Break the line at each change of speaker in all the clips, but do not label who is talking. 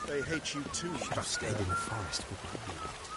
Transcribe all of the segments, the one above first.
They hate you too.
Should have stayed in the forest with Piglet.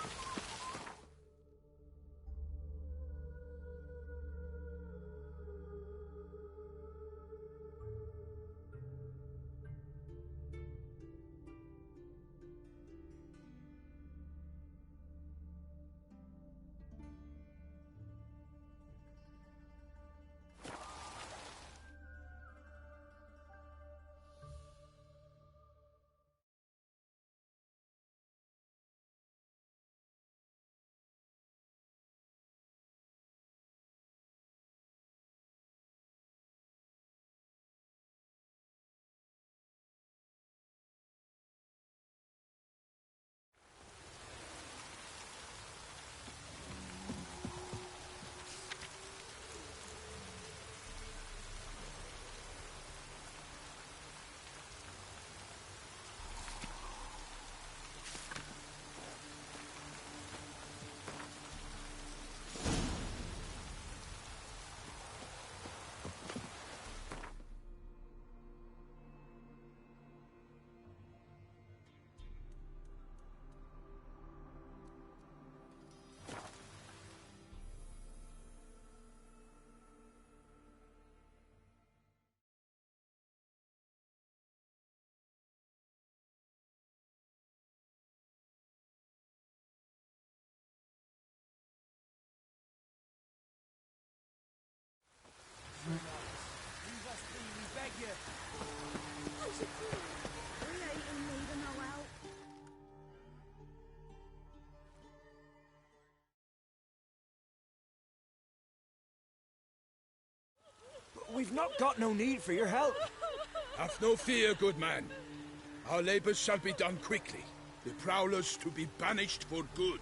We've not got no need for your help.
Have no fear, good man. Our labors shall be done quickly. The prowlers to be banished for good.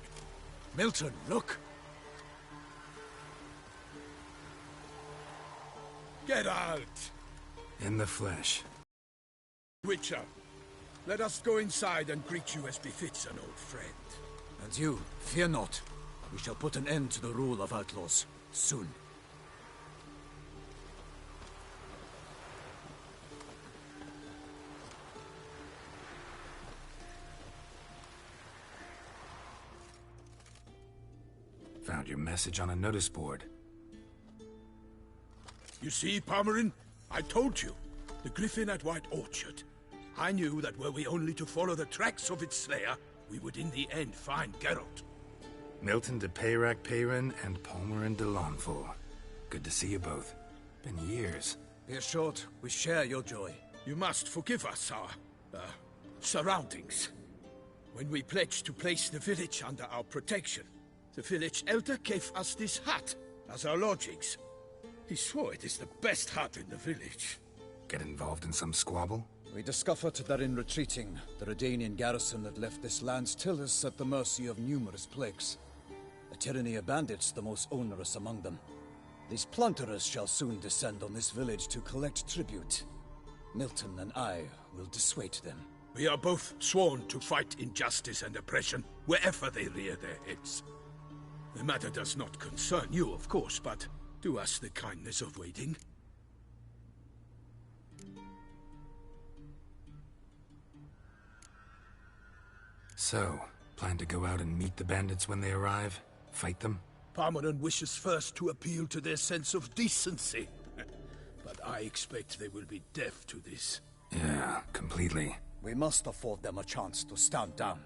Milton, look!
Get out!
In the flesh.
Witcher, let us go inside and greet you as befits an old friend.
And you, fear not. We shall put an end to the rule of outlaws, soon.
Found your message on a notice board.
You see, Palmerin? I told you. The griffin at White Orchard. I knew that were we only to follow the tracks of its slayer, we would in the end find Geralt.
Milton de Peyrac Peyrin and Palmerin de Lawnful. Good to see you both. Been years.
Be assured, we share your joy.
You must forgive us our, surroundings. When we pledged to place the village under our protection, the village elder gave us this hut as our lodgings. He swore it is the best hut in the village.
Get involved in some squabble?
We discovered that in retreating, the Redanian garrison had left this land still is at the mercy of numerous plagues. A tyranny of bandits, the most onerous among them. These plunderers shall soon descend on this village to collect tribute. Milton and I will dissuade them.
We are both sworn to fight injustice and oppression wherever they rear their heads. The matter does not concern you, of course, but do us the kindness of waiting.
So, plan to go out and meet the bandits when they arrive? Fight them?
Palmerin wishes first to appeal to their sense of decency. But I expect they will be deaf to this.
Yeah, completely.
We must afford them a chance to stand down.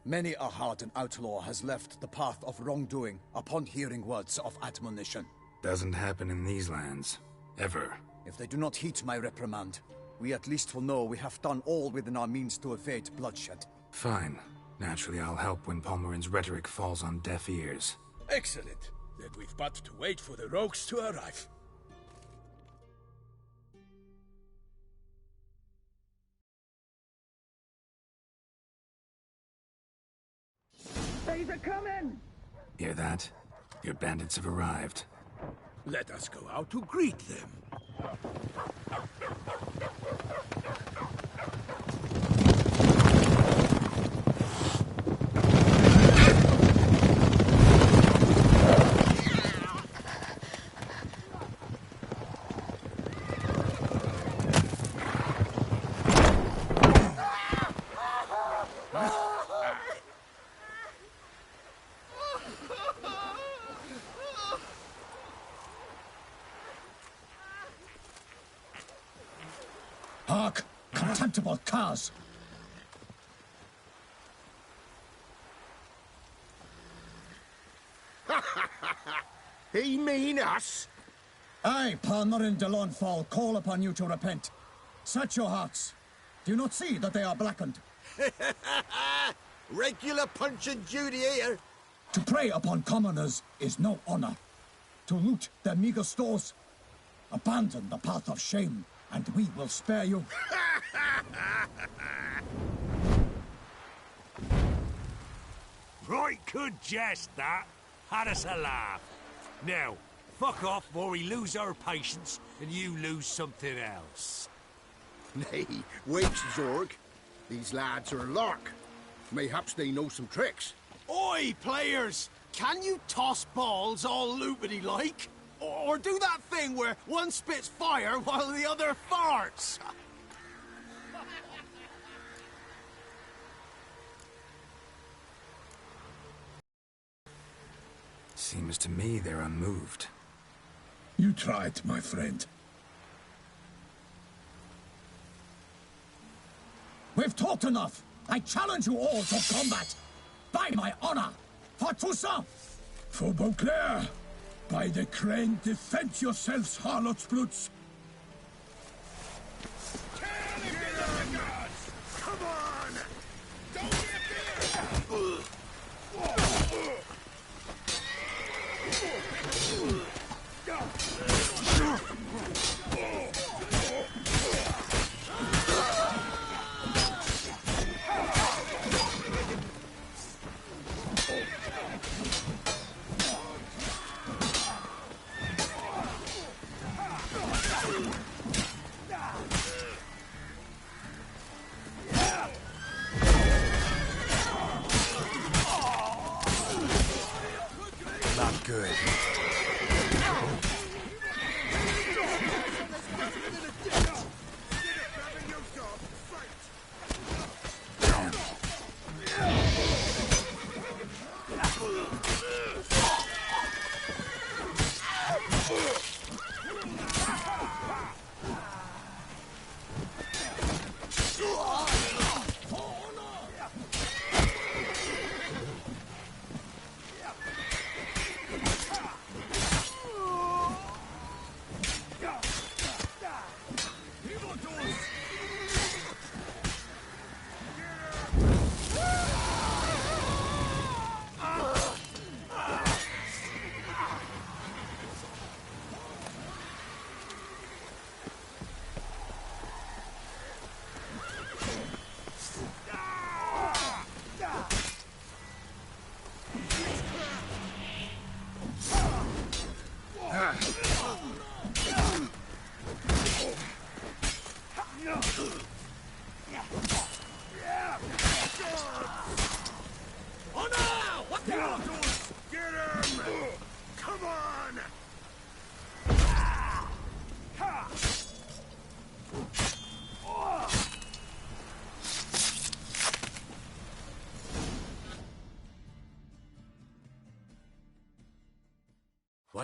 Many a hardened outlaw has left the path of wrongdoing upon hearing words of admonition.
Doesn't happen in these lands. Ever.
If they do not heed my reprimand, we at least will know we have done all within our means to evade bloodshed.
Fine. Naturally, I'll help when Palmerin's rhetoric falls on deaf ears.
Excellent. Then we've but to wait for the rogues to arrive.
They's a coming!
Hear that? Your bandits have arrived.
Let us go out to greet them.
Hark! Contemptible curs!
He mean us?
I, Palmer and Delonfall, call upon you to repent. Search your hearts. Do you not see that they are blackened?
Regular punch and duty here.
To prey upon commoners is no honor. To loot their meager stores, abandon the path of shame, and we will spare you.
Right good jest, that. Had us a laugh. Now, fuck off before we lose our patience and you lose something else.
Nay, wait, Zorg. These lads are a lark. Mayhaps they know some tricks.
Oi, players! Can you toss balls all loopity-like? Or do that thing where one spits fire while the other farts?
Seems to me they're unmoved.
You tried, my friend. We've talked enough. I challenge you all to combat. By my honor. For Toussaint. For Beauclair. By the crane, defend yourselves, harlots brutes.
Come on! Don't get
Not good.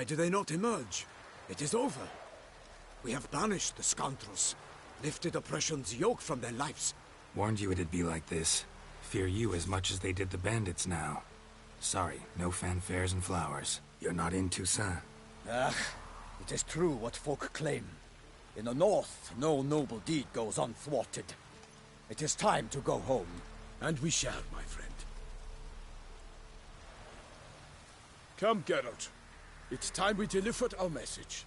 Why do they not emerge? It is over. We have banished the scoundrels, lifted oppression's yoke from their lives.
Warned you it'd be like this. Fear you as much as they did the bandits now. Sorry, no fanfares and flowers. You're not in Toussaint.
Ah, it is true what folk claim. In the north, no noble deed goes unthwarted. It is time to go home.
And we shall, my friend. Come, Geralt. It's time we delivered our message.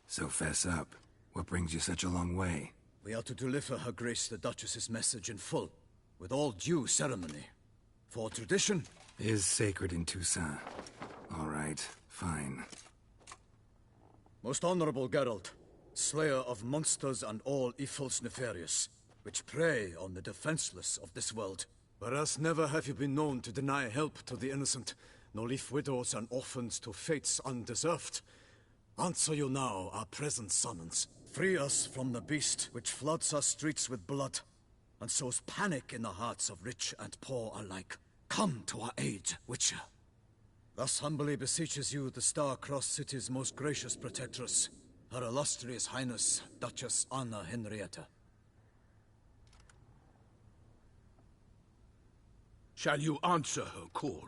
So fess up. What brings you such a long way?
We are to deliver Her Grace the Duchess's message in full, with all due ceremony. For tradition
is sacred in Toussaint. All right, fine.
Most honorable Geralt, slayer of monsters and all evils nefarious, which prey on the defenseless of this world. Whereas never have you been known to deny help to the innocent, nor leave widows and orphans to fates undeserved. Answer you now our present summons. Free us from the beast which floods our streets with blood, and sows panic in the hearts of rich and poor alike. Come to our aid, Witcher. Thus humbly beseeches you the Star-Crossed City's most gracious protectress, Her Illustrious Highness, Duchess Anna Henrietta.
Shall you answer her call?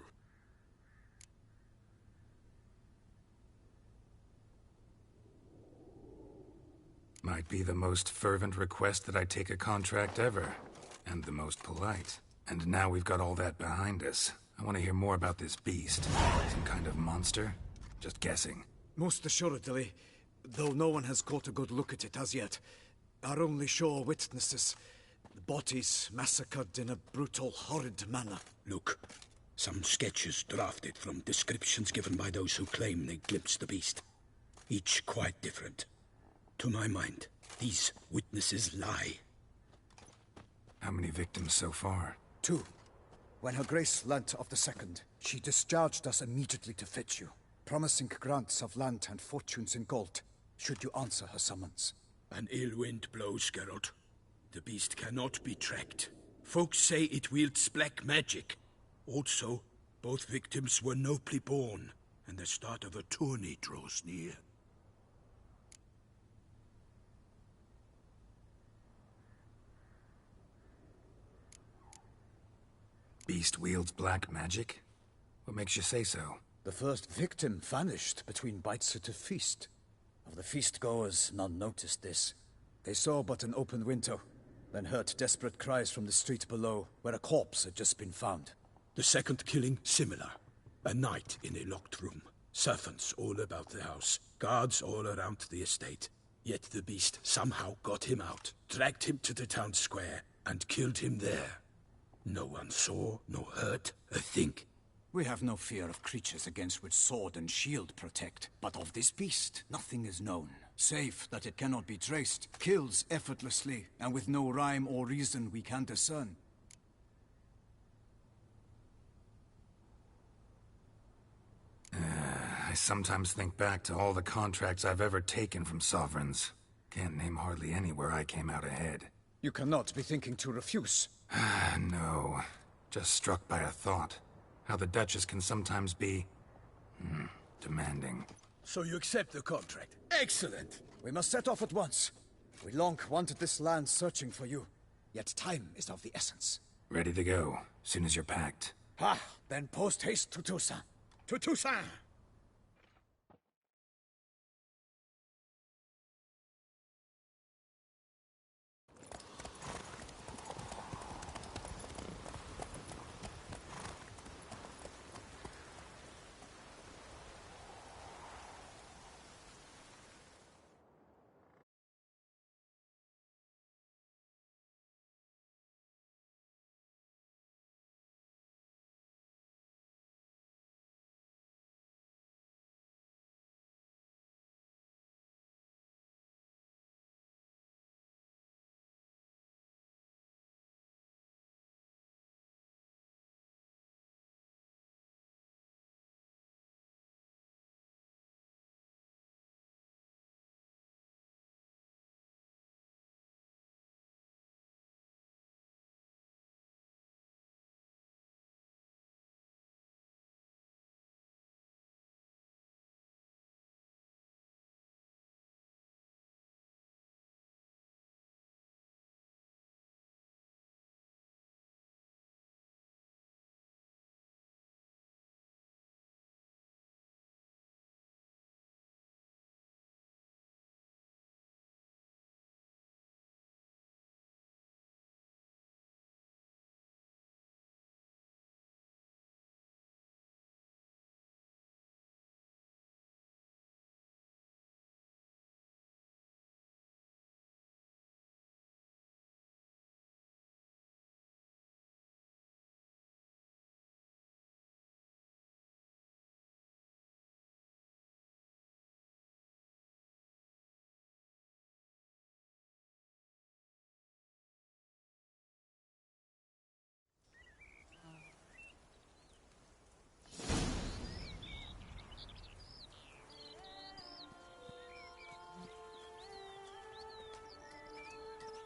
Might be the most fervent request that I take a contract ever. And the most polite. And now we've got all that behind us. I want to hear more about this beast. Some kind of monster? Just guessing.
Most assuredly, though no one has caught a good look at it as yet. Our only sure witnesses. The bodies massacred in a brutal, horrid manner.
Look, some sketches drafted from descriptions given by those who claim they glimpsed the beast. Each quite different. To my mind, these witnesses lie.
How many victims so far?
2. When Her Grace learnt of the second, she discharged us immediately to fetch you, promising grants of land and fortunes in gold, should you answer her summons.
An ill wind blows, Geralt. The beast cannot be tracked. Folks say it wields black magic. Also, both victims were nobly born, and the start of a tourney draws near.
Beast wields black magic? What makes you say so?
The first victim vanished between bites at a feast. Of the feast-goers, none noticed this. They saw but an open window, then heard desperate cries from the street below, where a corpse had just been found.
The second killing, similar. A night in a locked room. Servants all about the house. Guards all around the estate. Yet the beast somehow got him out, dragged him to the town square, and killed him there. No one saw, nor heard a thing.
We have no fear of creatures against which sword and shield protect. But of this beast, nothing is known. Save that it cannot be traced, kills effortlessly, and with no rhyme or reason we can discern.
I sometimes think back to all the contracts I've ever taken from sovereigns. Can't name hardly any where I came out ahead.
You cannot be thinking to refuse.
No. Just struck by a thought. How the Duchess can sometimes be... demanding.
So you accept the contract. Excellent!
We must set off at once. We long wanted this land searching for you. Yet time is of the essence.
Ready to go, soon as you're packed.
Then post-haste to Toussaint.
To Toussaint!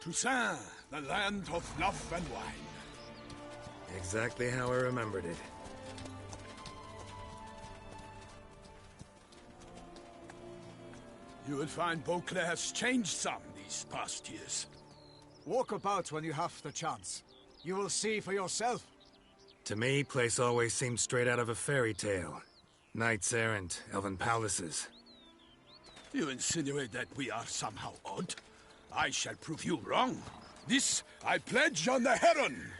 Toussaint, the land of love and wine.
Exactly how I remembered it.
You will find Beauclair's changed some these past years.
Walk about when you have the chance. You will see for yourself.
To me, place always seemed straight out of a fairy tale. Knights errant, elven palaces.
You insinuate that we are somehow odd? I shall prove you wrong. This I pledge on the Heron!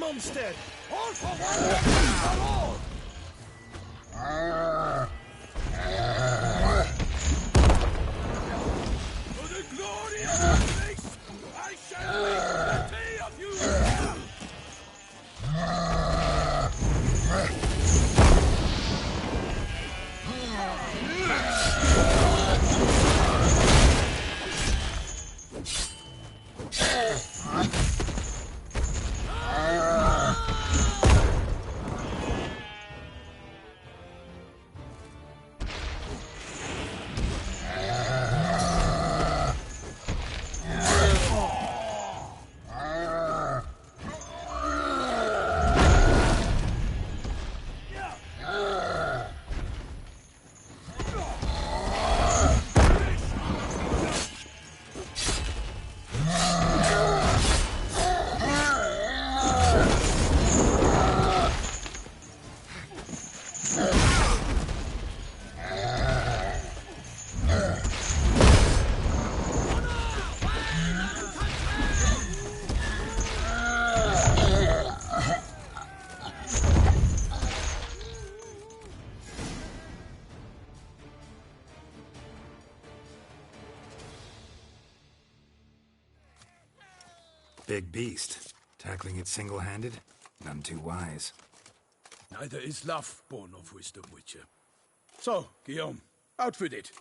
Monster!
All for one, for all! For the glory of the race, I shall make the day of you!
Big beast. Tackling it single-handed? None too wise.
Neither is love born of wisdom, Witcher. So, Guillaume, out with it.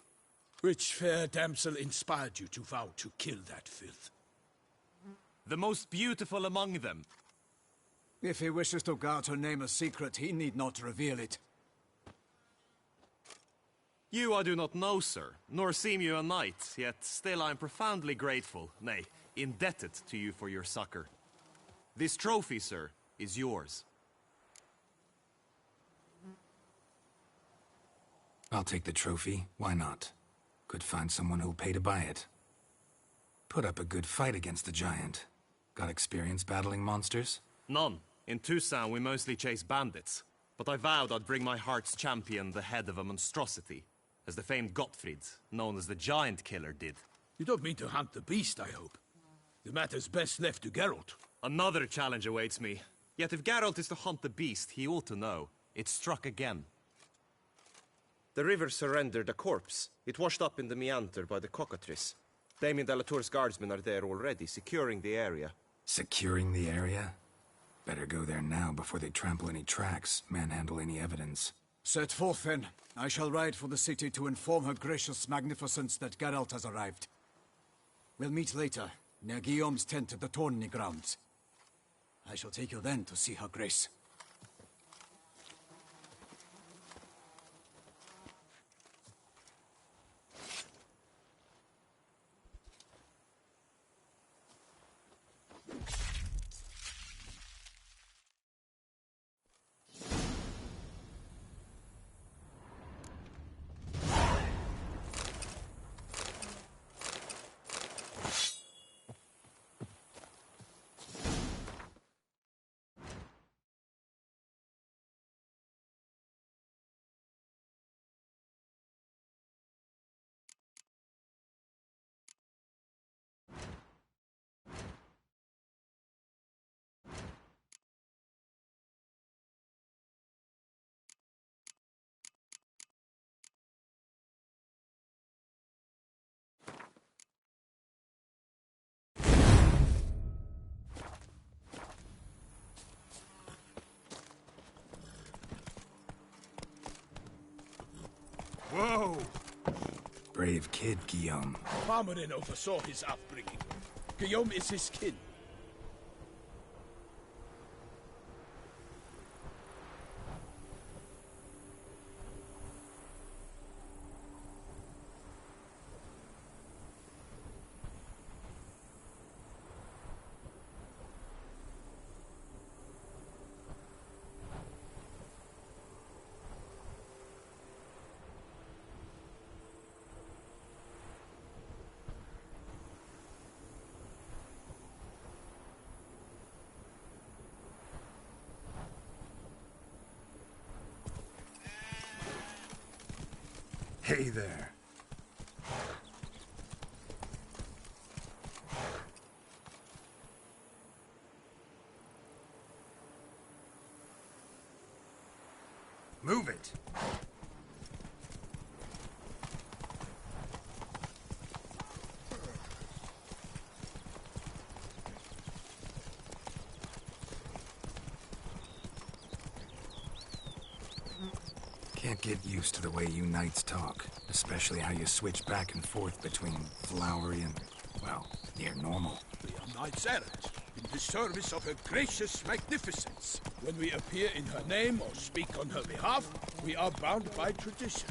Which fair damsel inspired you to vow to kill that filth?
The most beautiful among them.
If he wishes to guard her name a secret, he need not reveal it.
You I do not know, sir, nor seem you a knight, yet still I am profoundly grateful, nay, indebted to you for your succor. This trophy, sir, is yours.
I'll take the trophy. Why not? Could find someone who'll pay to buy it. Put up a good fight against the giant. Got experience battling monsters?
None. In Toussaint we mostly chase bandits. But I vowed I'd bring my heart's champion the head of a monstrosity, as the famed Gottfried, known as the Giant Killer, did.
You don't mean to hunt the beast, I hope. The matter's best left to Geralt.
Another challenge awaits me. Yet if Geralt is to hunt the beast, he ought to know. It struck again. The river surrendered a corpse. It washed up in the meander by the cockatrice. Damien de la Tour's guardsmen are there already, securing the area.
Securing the area? Better go there now before they trample any tracks, manhandle any evidence.
Set forth then. I shall ride for the city to inform her gracious magnificence that Geralt has arrived. We'll meet later, near Guillaume's tent at the tourney grounds. I shall take you then to see her grace.
go!
Brave kid, Guillaume.
Farmerin oversaw his upbringing. Guillaume is his kin.
Hey there. Move it. Can't get used to the way you knights talk, especially how you switch back and forth between flowery and, well, near normal.
We are knights errant, in the service of her gracious magnificence. When we appear in her name or speak on her behalf, we are bound by tradition.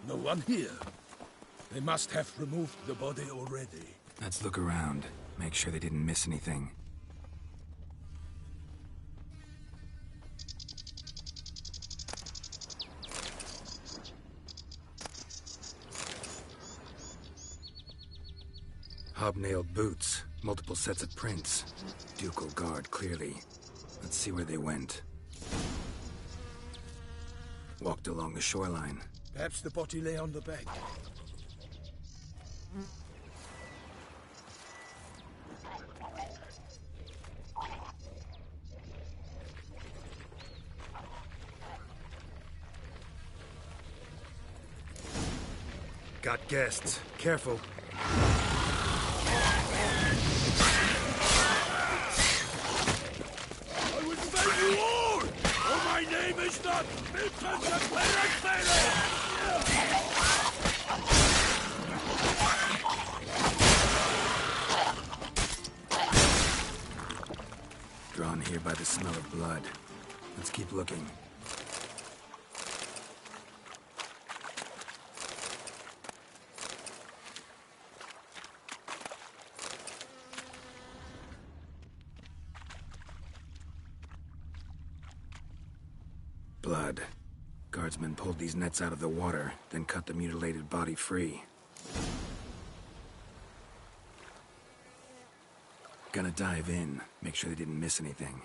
No one here. They must have removed the body already.
Let's look around. Make sure they didn't miss anything. Hobnailed boots, multiple sets of prints. Ducal guard, clearly. Let's see where they went. Walked along the shoreline.
Perhaps the body lay on the bank.
Got guests. Careful.
I will slay you all! For my name is not Milton the Penetrator!
Drawn here by the smell of blood. Let's keep looking. Blood. Guardsmen pulled these nets out of the water, then cut the mutilated body free. Gonna dive in, make sure they didn't miss anything.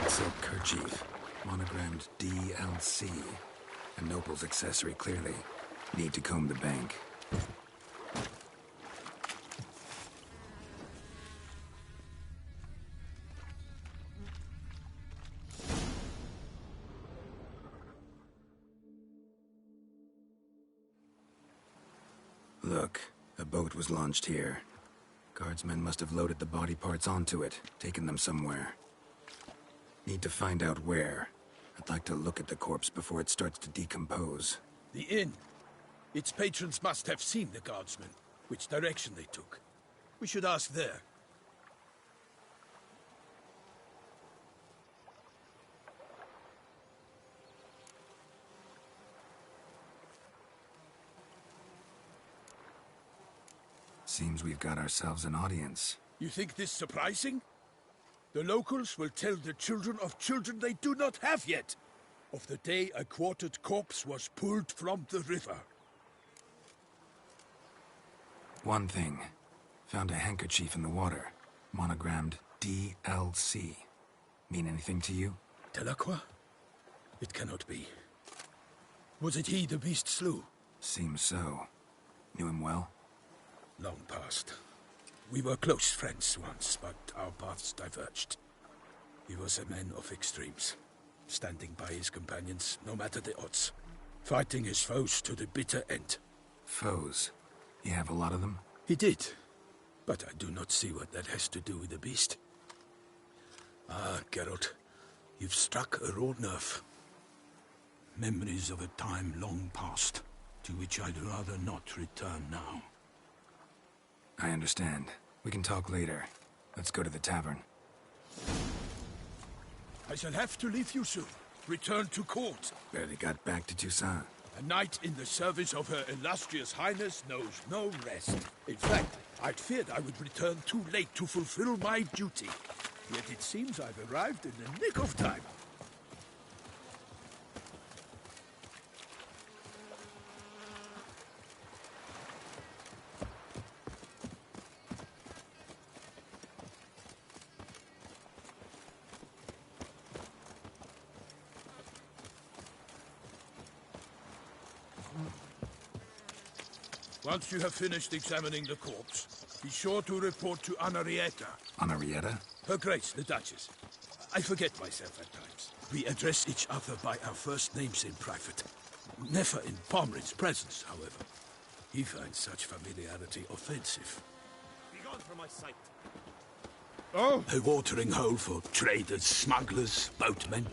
Silk kerchief, monogrammed DLC. A noble's accessory, clearly. Need to comb the bank. Look, a boat was launched here. Guardsmen must have loaded the body parts onto it, taken them somewhere. Need to find out where. I'd like to look at the corpse before it starts to decompose.
The inn. Its patrons must have seen the guardsmen, which direction they took. We should ask there.
Seems we've got ourselves an audience.
You think this surprising? The locals will tell the children of children they do not have yet, of the day a quartered corpse was pulled from the river.
One thing. Found a handkerchief in the water. Monogrammed DLC. Mean anything to you?
Delacroix? It cannot be. Was it he the beast slew?
Seems so. Knew him well?
Long past. We were close friends once, but our paths diverged. He was a man of extremes, standing by his companions no matter the odds, fighting his foes to the bitter end.
Foes? You have a lot of them?
He did, but I do not see what that has to do with the beast. Ah, Geralt, you've struck a raw nerve. Memories of a time long past, to which I'd rather not return now.
I understand. We can talk later. Let's go to the tavern.
I shall have to leave you soon. Return to court.
Barely got back to Toussaint.
A knight in the service of Her Illustrious Highness knows no rest. In fact, I'd feared I would return too late to fulfill my duty. Yet it seems I've arrived in the nick of time. Once you have finished examining the corpse, be sure to report to Anarietta.
Anarietta?
Her Grace, the Duchess. I forget myself at times. We address each other by our first names in private. Never in Pomrin's presence, however. He finds such familiarity offensive.
Begone from my sight.
Oh! A watering hole for traders, smugglers, boatmen.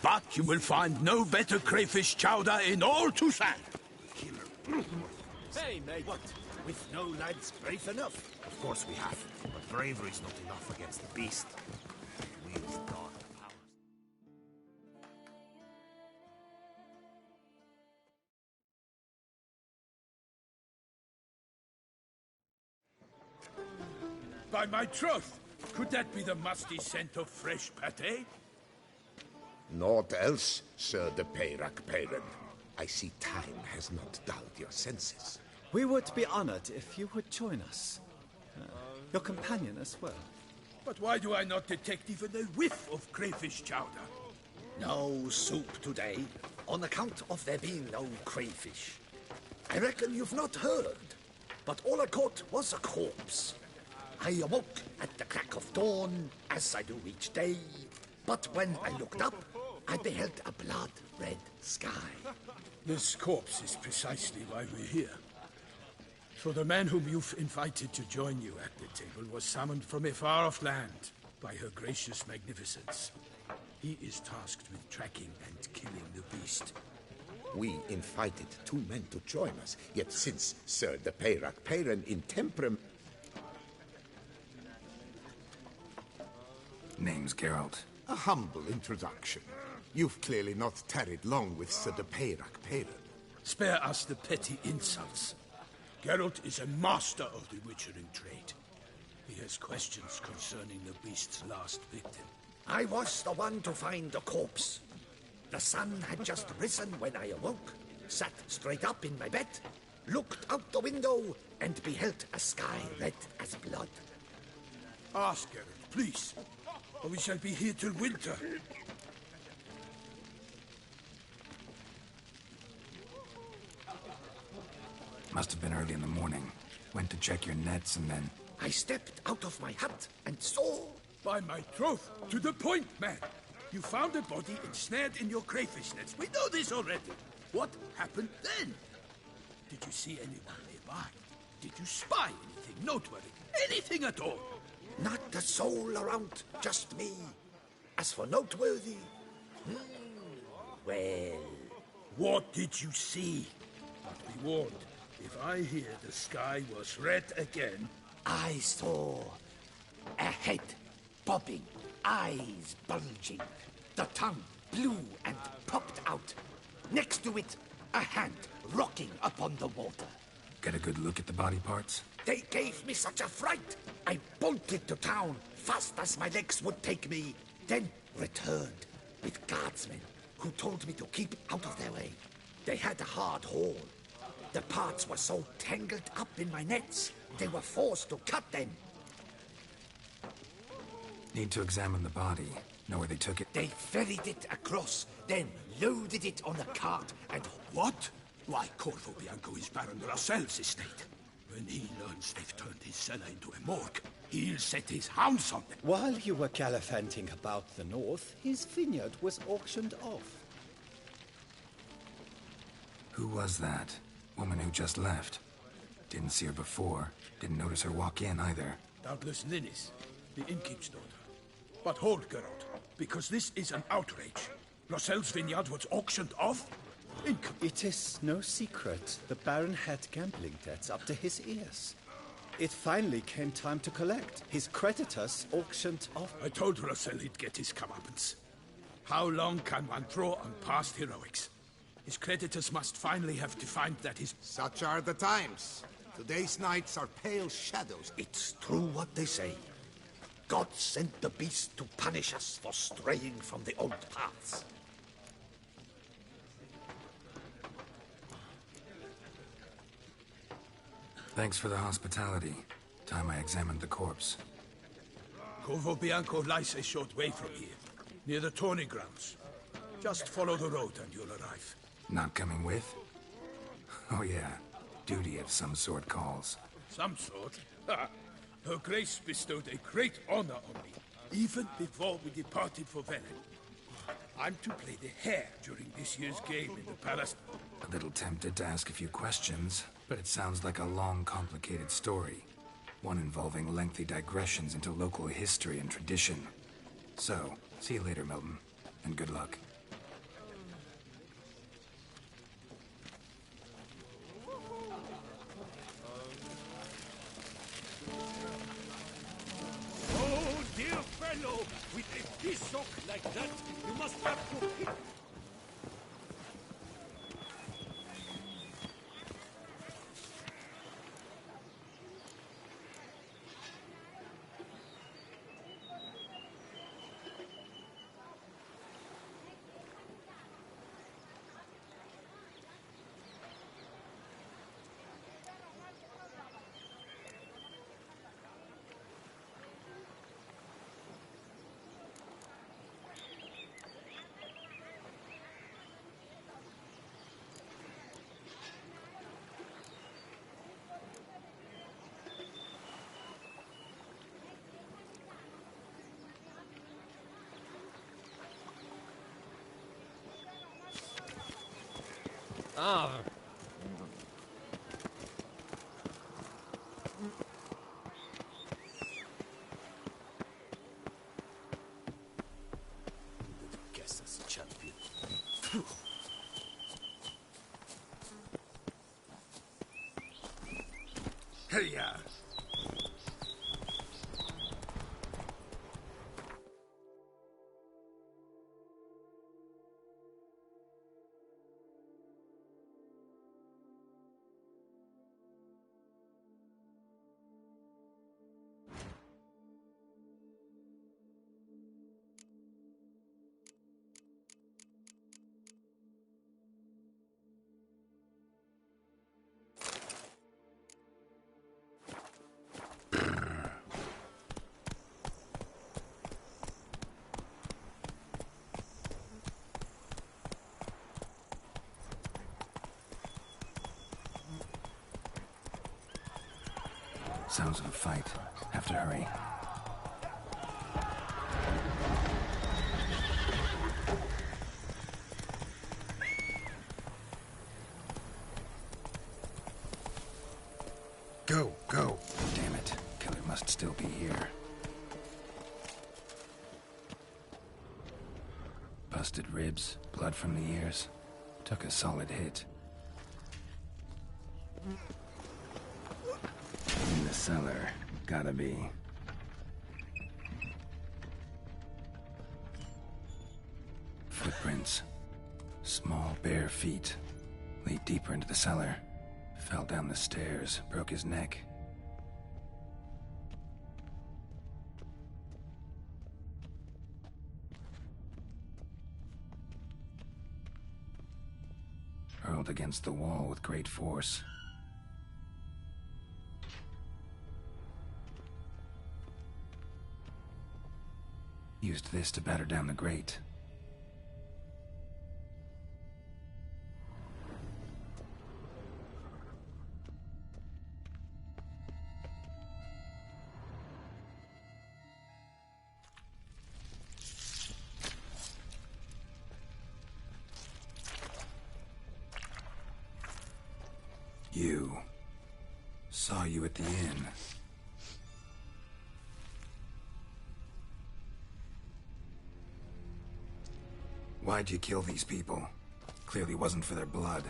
But you will find no better crayfish chowder in all Toussaint.
Hey, mate. What? With no lads brave enough?
Of course we have, but bravery's not enough against the beast. He wields dark powers.
By my troth, could that be the musty scent of fresh pâté?
Naught else, Sir de Peyrac-Peyran. I see time has not dulled your senses.
We would be honored if you would join us. Your companion as well.
But why do I not detect even a whiff of crayfish chowder?
No soup today, on account of there being no crayfish. I reckon you've not heard, but all I caught was a corpse. I awoke at the crack of dawn, as I do each day, but when I looked up, I beheld a blood-red sky.
This corpse is precisely why we're here. For the man whom you've invited to join you at the table was summoned from a far-off land by her gracious magnificence. He is tasked with tracking and killing the beast.
We invited 2 men to join us, yet since Sir de Peyrac-Peyran in Temperem...
Name's Geralt.
A humble introduction. You've clearly not tarried long with Sir de Peyrac-Peyran.
Spare us the petty insults. Geralt is a master of the witchering trade. He has questions concerning the beast's last victim.
I was the one to find the corpse. The sun had just risen when I awoke, sat straight up in my bed, looked out the window, and beheld a sky red as blood.
Ask Geralt, please, or we shall be here till winter.
Must have been early in the morning. Went to check your nets and then...
I stepped out of my hut and saw...
By my troth, to the point, man. You found a body ensnared in your crayfish nets. We know this already. What happened then? Did you see anyone nearby? Did you spy anything noteworthy? Anything at all?
Not a soul around, just me. As for noteworthy... well...
What did you see? But be warned, if I hear the sky was red again...
I saw a head bobbing, eyes bulging, the tongue blue and popped out. Next to it, a hand rocking upon the water.
Get a good look at the body parts?
They gave me such a fright. I bolted to town, fast as my legs would take me, then returned with guardsmen who told me to keep out of their way. They had a hard haul. The parts were so tangled up in my nets, they were forced to cut them.
Need to examine the body. Know where they took it.
They ferried it across, then loaded it on a cart and...
What? Why, Corvo Bianco is Baron Russell's estate. When he learns they've turned his cellar into a morgue, he'll set his hounds on them.
While you were gallivanting about the north, his vineyard was auctioned off.
Who was that? Woman who just left. Didn't see her before. Didn't notice her walk in either.
Doubtless Linnis, the innkeep's daughter. But hold, Geralt, because this is an outrage. Russell's vineyard was auctioned off?
It is no secret. The Baron had gambling debts up to his ears. It finally came time to collect. His creditors auctioned off...
I told Russell he'd get his comeuppance. How long can one throw on past heroics? His creditors must finally have defined that his...
Such are the times. Today's knights are pale shadows.
It's true what they say. God sent the beast to punish us for straying from the old paths.
Thanks for the hospitality. Time I examined the corpse.
Corvo Bianco lies a short way from here, near the tourney grounds. Just follow the road and you'll arrive.
Not coming with? Oh yeah, duty of some sort calls.
Some sort? Her Grace bestowed a great honor on me, even before we departed for Velen. I'm to play the hare during this year's game in the palace.
A little tempted to ask a few questions, but it sounds like a long, complicated story. One involving lengthy digressions into local history and tradition. So, see you later, Milton, and good luck.
Oh, dear fellow! With a pissock like that, you must have to...
Ah.
Guess that's a champion.
Hey-ya! Sounds of a fight. Have to hurry. Go, go! Damn it. Killer must still be here. Busted ribs, blood from the ears. Took a solid hit. In the cellar. Gotta be. Footprints. Small, bare feet. Lead deeper into the cellar. Fell down the stairs, broke his neck. nailed against the wall with great force. Used this to batter down the grate. You. Saw you at the inn. Why'd you kill these people? Clearly wasn't for their blood.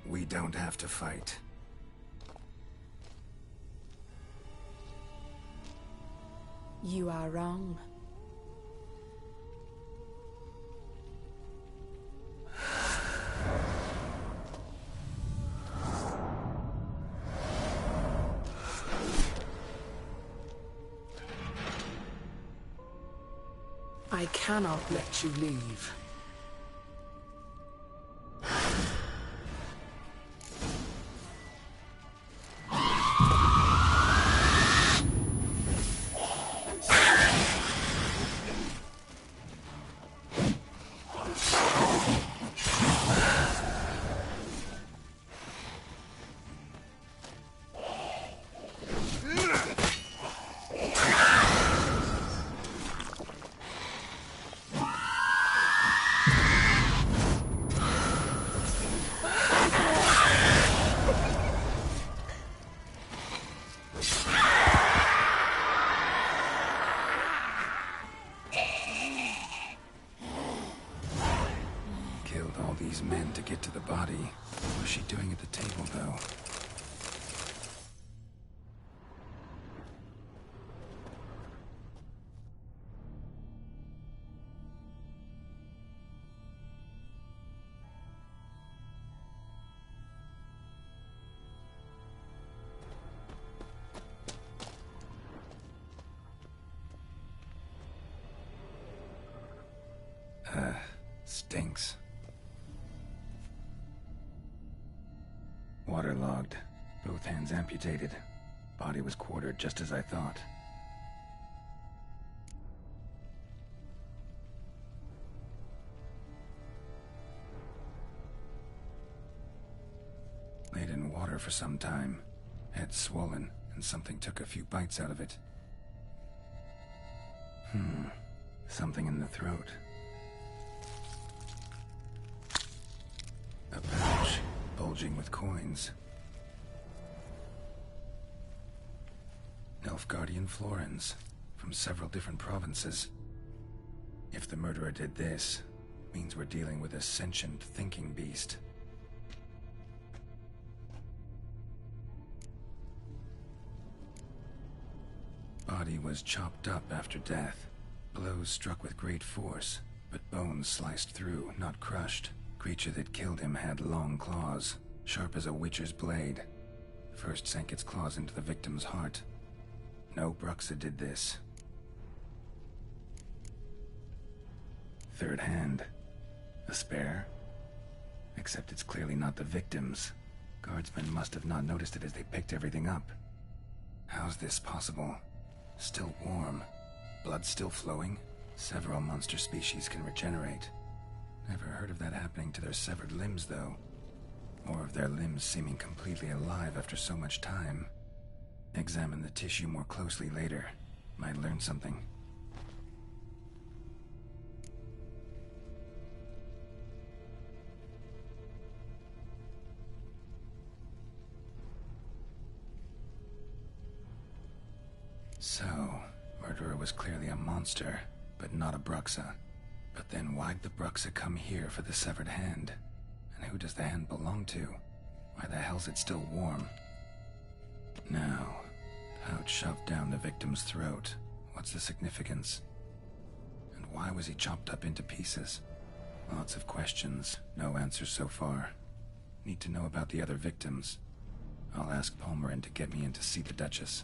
We don't have to fight.
You are wrong. I cannot let you leave. These men to get to the body. What was she doing at the table, though? Stinks. Waterlogged. Both hands amputated. Body was quartered just as I thought. Laid in water for some time. Head swollen, and something took a few bites out of it. Something in the throat. A pouch. Bulging with coins. Nilfgaardian florins from several different provinces. If the murderer did this, means we're dealing with a sentient thinking beast. Body was chopped up after death. Blows struck with great force, but bones sliced through, not crushed. Creature that killed him had long claws, sharp as a witcher's blade. First sank its claws into the victim's heart. No Bruxa did this. Third hand. A spare? Except it's clearly not the victim's. Guardsmen must have not noticed it as they picked everything up. How's this possible? Still warm. Blood still flowing? Several monster species can regenerate. Never heard of that happening to their severed limbs, though. Or of their limbs seeming completely alive after so much time. Examine the tissue more closely later. Might learn something. So, murderer was clearly a monster, but not a Bruxa. But then why'd the Bruxa come here for the severed hand? And who does the hand belong to? Why the hell's it still warm? Now, pouch shoved down the victim's throat. What's the significance? And why was he chopped up into pieces? Lots of questions, no answers so far. Need to know about the other victims. I'll ask Palmerin to get me in to see the Duchess.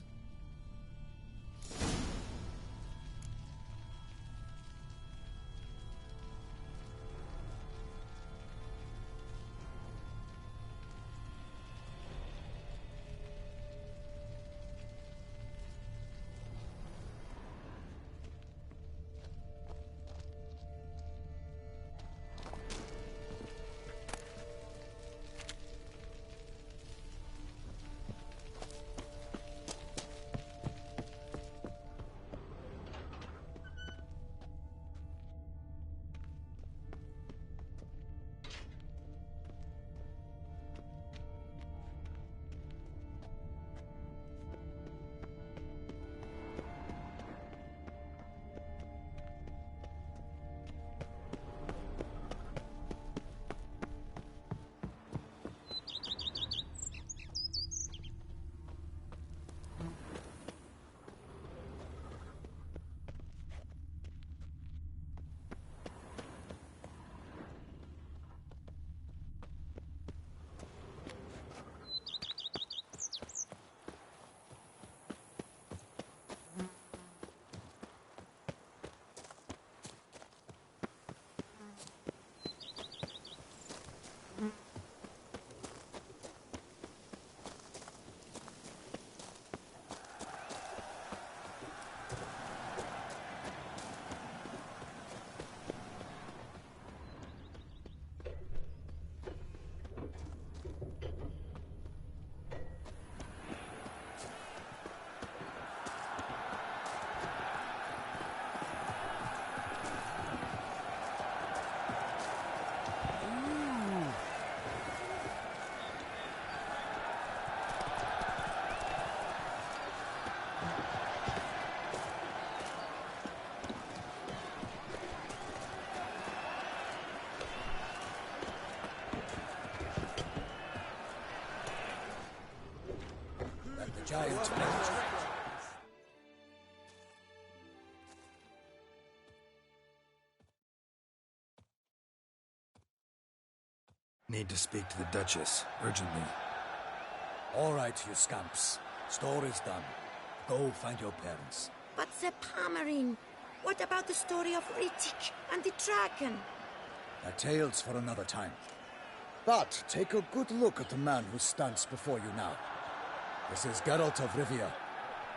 Giant.
Need to speak to the Duchess, urgently.
All right, you scamps. Story's done. Go find your parents.
But the Palmerin, what about the story of Ritik and the dragon?
A tale's for another time. But take a good look at the man who stands before you now. This is Geralt of Rivia,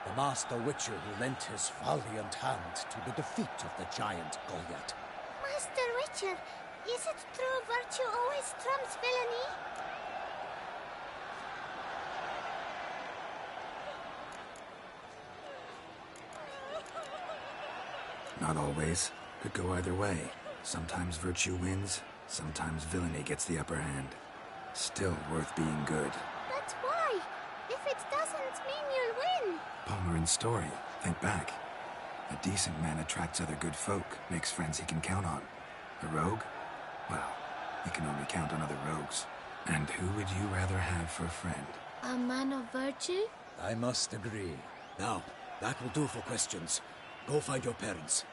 the master witcher who lent his valiant hand to the defeat of the giant Goliath.
Master Witcher, is it true virtue always trumps villainy?
Not always. Could go either way. Sometimes virtue wins, sometimes villainy gets the upper hand. Still worth being good.
But why? If it doesn't mean you'll win.
Palmerin's story. Think back. A decent man attracts other good folk, makes friends he can count on. A rogue? Well, he can only count on other rogues. And who would you rather have for a friend?
A man of virtue?
I must agree. Now, that will do for questions. Go find your parents.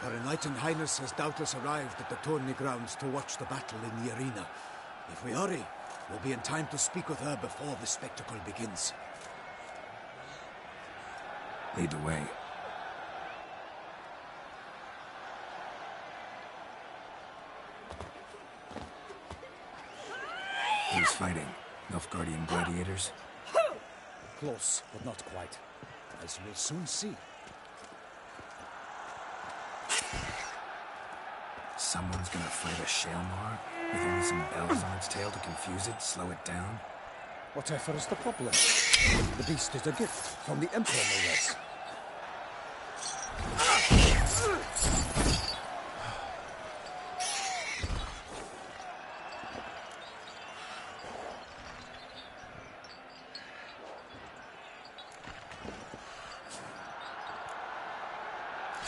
Her Enlightened Highness has doubtless arrived at the tourney grounds to watch the battle in the arena. If we hurry, we'll be in time to speak with her before the spectacle begins.
Lead the way. Who's fighting? Nilfgaardian gladiators?
Close, but not quite. As we'll soon see.
Someone's gonna fight a Shaelmar with only some bells on its tail to confuse it, slow it down?
Whatever is the problem? The beast is a gift from the Emperor, no less.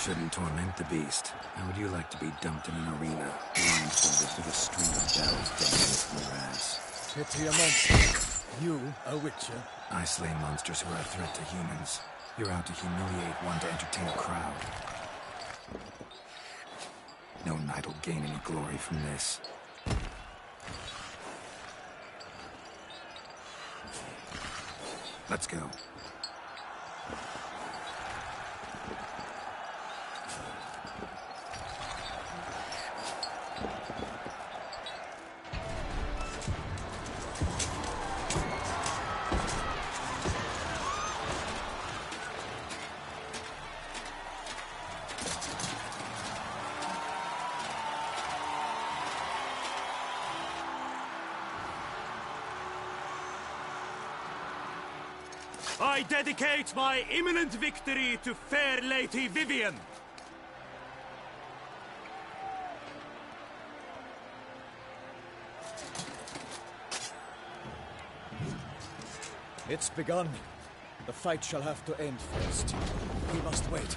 Shouldn't torment the beast. How would you like to be dumped in an arena, blindfolded with a string of bells dangling from your ass?
Pity a monster. You, a witcher.
I slay monsters who are a threat to humans. You're out to humiliate one to entertain a crowd. No knight will gain any glory from this. Let's go.
I dedicate my imminent victory to fair Lady Vivian.
It's begun. The fight shall have to end first. We must wait.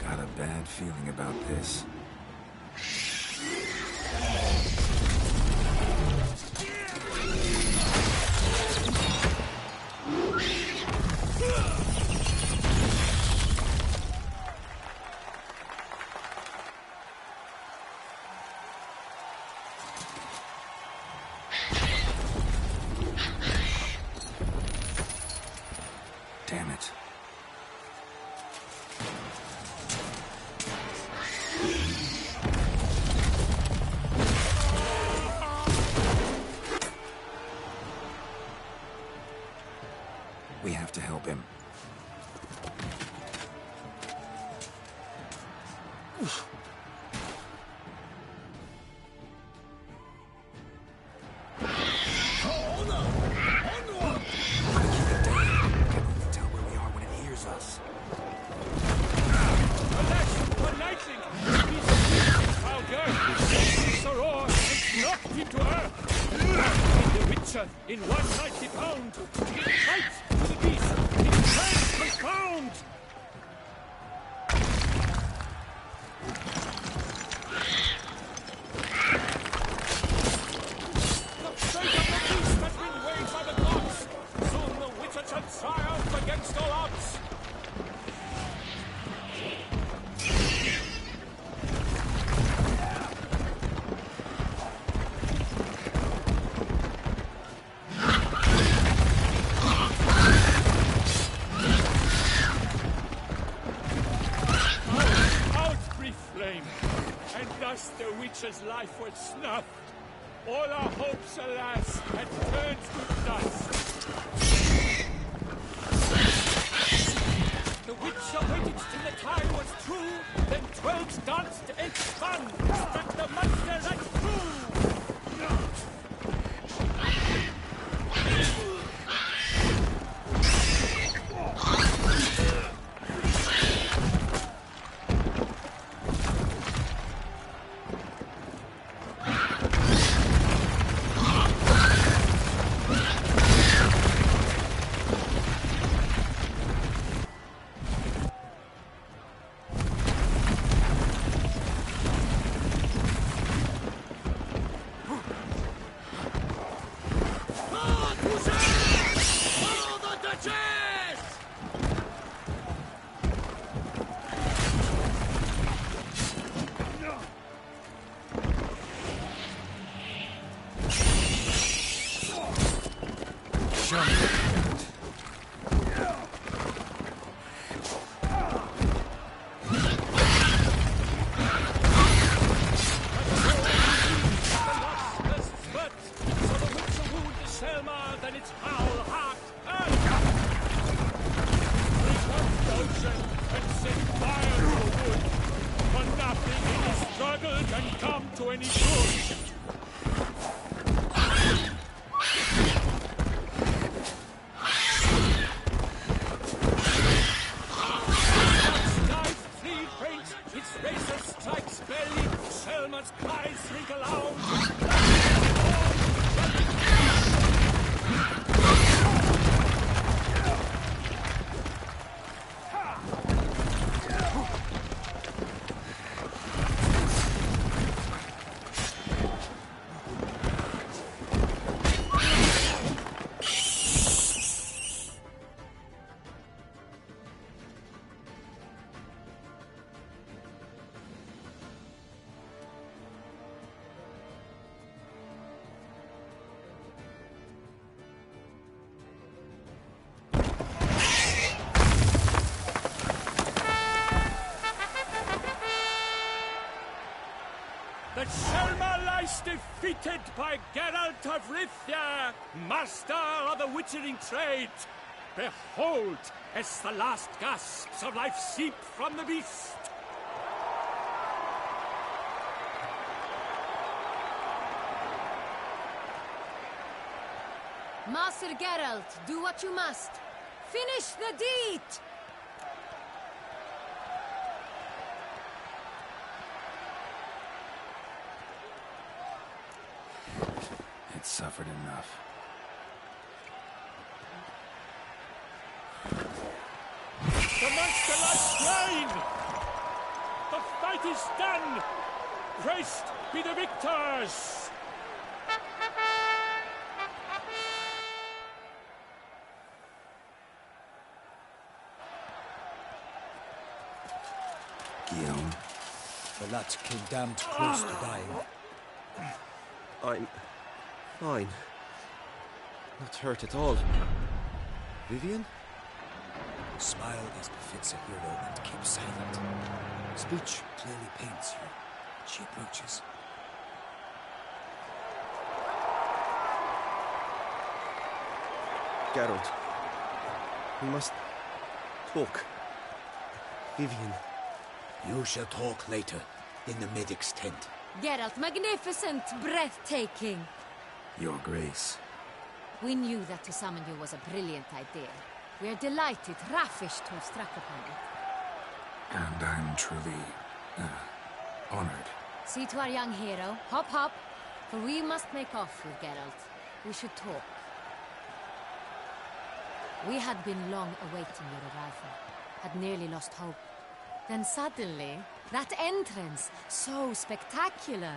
Got a bad feeling about this. Damn it. We have to help him.
In 190 pound, it fights to the beast, it stands confound! The fate of the beast has been weighed by the gods. Soon the witcher shall triumph against all odds. And thus the witch's life was snuffed. All our hopes, alas, had turned to dust. The witch awaited till the time was true, then 12 danced and spun, struck the monster right through. And come to any good. Selma's cries ring aloud.
that Selma lies defeated by Geralt of Rithia, master of the witchering trade. Behold, as the last gasps of life seep from the beast.
Master Geralt, do what you must. Finish the deed!
It's suffered enough.
The monster lies slain! The fight is done! Praised be the victors!
Guillaume.
The lad came damned close to dying.
I'm fine. Not hurt at all. Vivian?
Smile as befits a hero and keep silent. Speech clearly pains you. She approaches.
Geralt. We must talk. Vivian.
You shall talk later, in the medic's tent.
Geralt, magnificent, breathtaking.
Your Grace.
We knew that to summon you was a brilliant idea. We are delighted, ravished to have struck upon it.
And I'm truly, honored.
See to our young hero. Hop, hop. For we must make off with Geralt. We should talk. We had been long awaiting your arrival. Had nearly lost hope. Then suddenly, that entrance, so spectacular.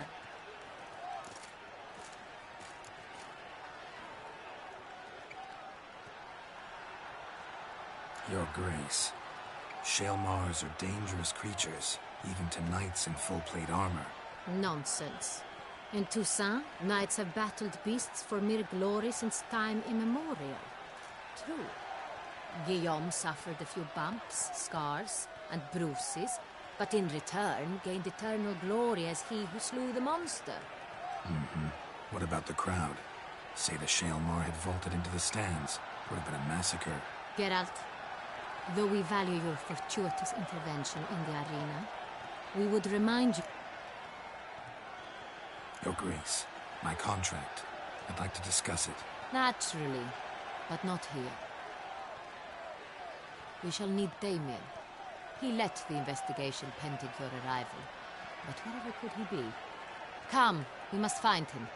Your Grace. Shaelmars are dangerous creatures, even to knights in full-plate armor.
Nonsense. In Toussaint, knights have battled beasts for mere glory since time immemorial. True. Guillaume suffered a few bumps, scars, and bruises, but in return gained eternal glory as he who slew the monster.
Mm-hmm. What about the crowd? Say the Shaelmar had vaulted into the stands. Would have been a massacre.
Geralt, though we value your fortuitous intervention in the arena, we would remind you...
Your Grace, my contract. I'd like to discuss it.
Naturally, but not here. We shall need Damien. He led the investigation pending your arrival. But wherever could he be? Come, we must find him.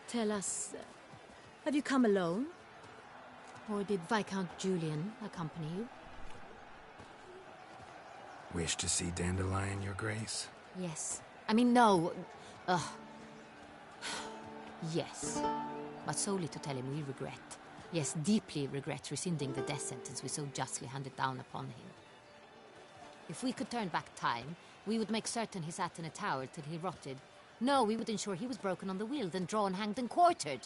Tell us, have you come alone? Or did Viscount Julian accompany you?
Wish to see Dandelion, Your Grace?
Yes. I mean, no. Yes. But solely to tell him we regret. Yes, deeply regret rescinding the death sentence we so justly handed down upon him. If we could turn back time, we would make certain he sat in a tower till he rotted. No, we would ensure he was broken on the wheel, then drawn, hanged, and quartered.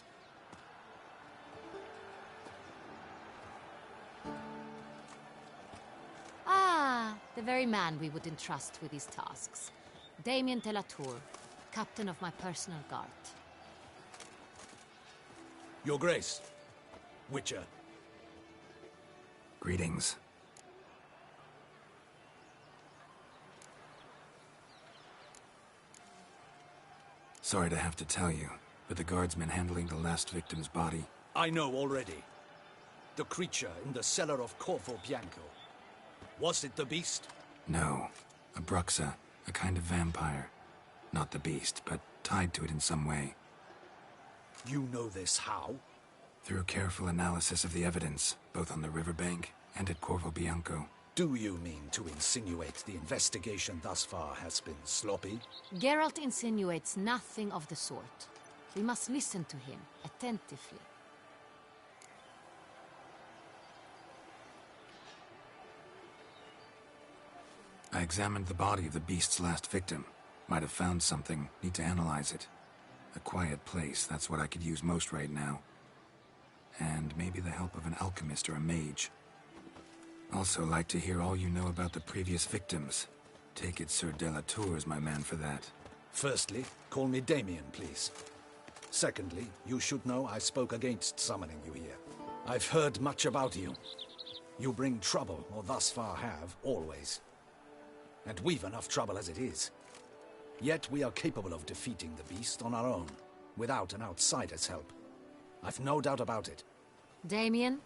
Ah, the very man we would entrust with these tasks. Damien de la Tour, captain of my personal guard.
Your Grace. Witcher.
Greetings. Sorry to have to tell you, but the guardsman handling the last victim's body...
I know already. The creature in the cellar of Corvo Bianco. Was it the beast?
No. A Bruxa, a kind of vampire. Not the beast, but tied to it in some way.
You know this how?
Through careful analysis of the evidence, both on the riverbank and at Corvo Bianco.
Do you mean to insinuate the investigation thus far has been sloppy?
Geralt insinuates nothing of the sort. We must listen to him attentively.
I examined the body of the beast's last victim. Might have found something. Need to analyze it. A quiet place, that's what I could use most right now. And maybe the help of an alchemist or a mage. Also like to hear all you know about the previous victims. Take it Sir Delatour is my man for that.
Firstly, call me Damien, please. Secondly, you should know I spoke against summoning you here. I've heard much about you. You bring trouble, or thus far have, always. And we've enough trouble as it is. Yet we are capable of defeating the beast on our own, without an outsider's help. I've no doubt about it.
Damien,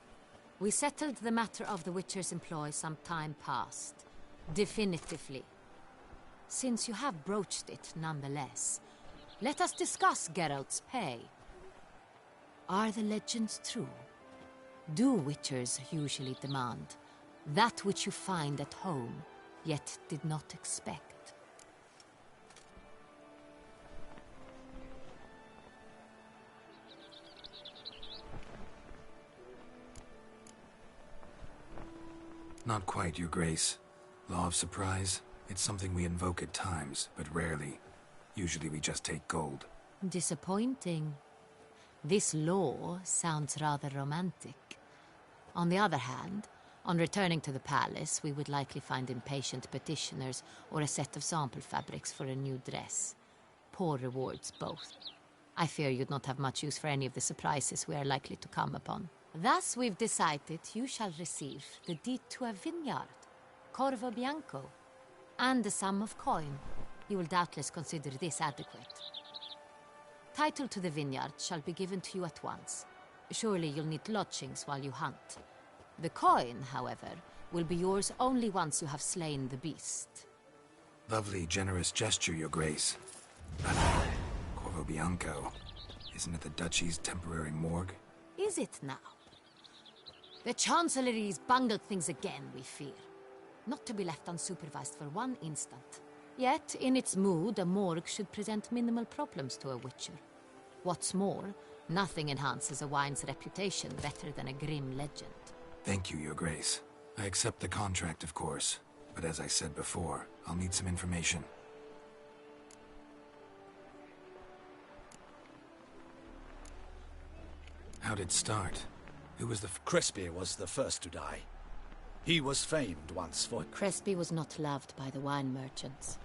we settled the matter of the Witcher's employ some time past. Definitively. Since you have broached it nonetheless, let us discuss Geralt's pay. Are the legends true? Do Witchers usually demand that which you find at home, yet did not expect?
Not quite, Your Grace. Law of surprise, it's something we invoke at times, but rarely. Usually we just take gold.
Disappointing. This law sounds rather romantic. On the other hand, on returning to the palace, we would likely find impatient petitioners or a set of sample fabrics for a new dress. Poor rewards, both. I fear you'd not have much use for any of the surprises we are likely to come upon. Thus, we've decided you shall receive the deed to a vineyard, Corvo Bianco, and a sum of coin. You will doubtless consider this adequate. Title to the vineyard shall be given to you at once. Surely you'll need lodgings while you hunt. The coin, however, will be yours only once you have slain the beast.
Lovely, generous gesture, Your Grace. But Corvo Bianco, isn't it the Duchy's temporary morgue?
Is it now? The Chancellery's bungled things again, we fear. Not to be left unsupervised for one instant. Yet, in its mood, a morgue should present minimal problems to a Witcher. What's more, nothing enhances a wine's reputation better than a grim legend.
Thank you, Your Grace. I accept the contract, of course. But as I said before, I'll need some information. How'd it start? Who was the
Crespi was the first to die. He was famed once for...
Crespi was not loved by the wine merchants.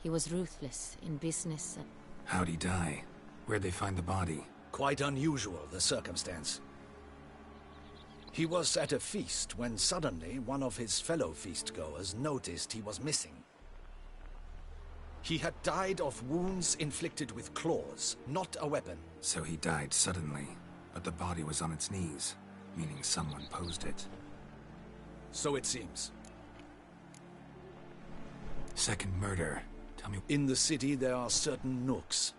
He was ruthless in business and...
How'd he die? Where'd they find the body?
Quite unusual, the circumstance. He was at a feast when suddenly one of his fellow feastgoers noticed he was missing. He had died of wounds inflicted with claws, not a weapon.
So he died suddenly, but the body was on its knees, meaning someone posed it.
So it seems.
Second murder. Tell me...
In the city there are certain nooks.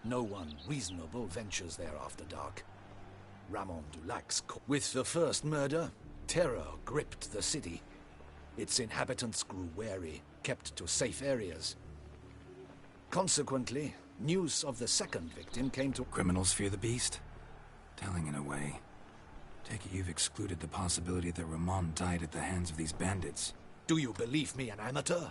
No one reasonable ventures there after dark. Ramon Dulac's... With the first murder, terror gripped the city. Its inhabitants grew wary, kept to safe areas. Consequently, news of the second victim came to...
Criminals fear the beast? Telling in a way. Take it you've excluded the possibility that Ramon died at the hands of these bandits.
Do you believe me an amateur?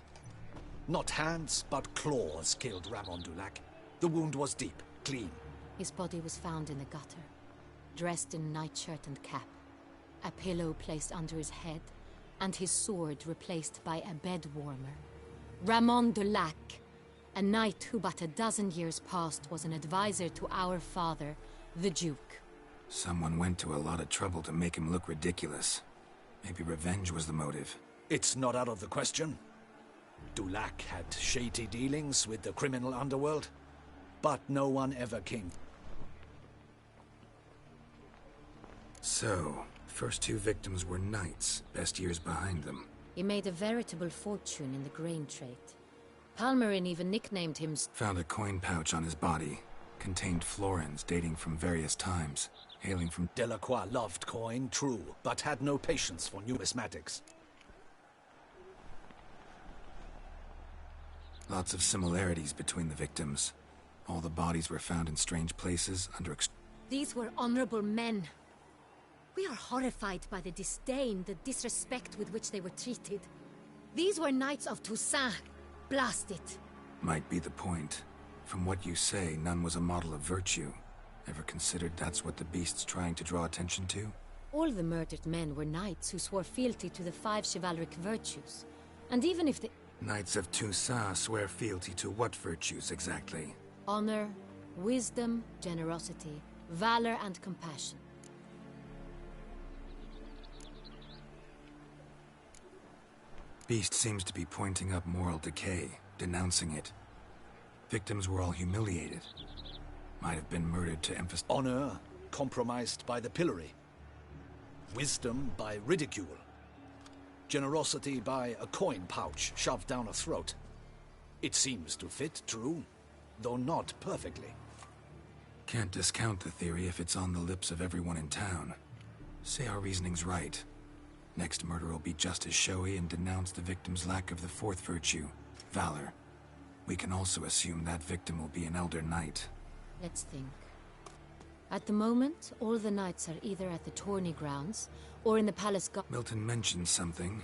Not hands, but claws killed Ramon Dulac. The wound was deep, clean.
His body was found in the gutter, dressed in nightshirt and cap, a pillow placed under his head, and his sword replaced by a bed warmer. Ramon Dulac, a knight who but a dozen years past was an advisor to our father, the Duke.
Someone went to a lot of trouble to make him look ridiculous. Maybe revenge was the motive.
It's not out of the question. Dulac had shady dealings with the criminal underworld, but no one ever came.
So, first two victims were knights, best years behind them.
He made a veritable fortune in the grain trade. Palmerin even nicknamed him...
Found a coin pouch on his body. Contained florins dating from various times, hailing from...
Delacroix loved coin, true, but had no patience for numismatics.
Lots of similarities between the victims. All the bodies were found in strange places, under
These were honorable men. We are horrified by the disdain, the disrespect with which they were treated. These were knights of Toussaint. Blast it.
Might be the point. From what you say, none was a model of virtue. Ever considered that's what the beast's trying to draw attention to?
All the murdered men were knights who swore fealty to the 5 chivalric virtues. And even if the...
Knights of Toussaint swear fealty to what virtues exactly?
Honor, wisdom, generosity, valor, and compassion.
Beast seems to be pointing up moral decay, denouncing it. Victims were all humiliated. Might have been murdered to emphasize...
Honor compromised by the pillory. Wisdom by ridicule. Generosity by a coin pouch shoved down a throat. It seems to fit, true, though not perfectly.
Can't discount the theory if it's on the lips of everyone in town. Say our reasoning's right. Next murder will be just as showy and denounce the victim's lack of the 4th virtue, valor. We can also assume that victim will be an elder knight.
Let's think. At the moment, all the knights are either at the tourney grounds or in the palace
Milton mentioned something.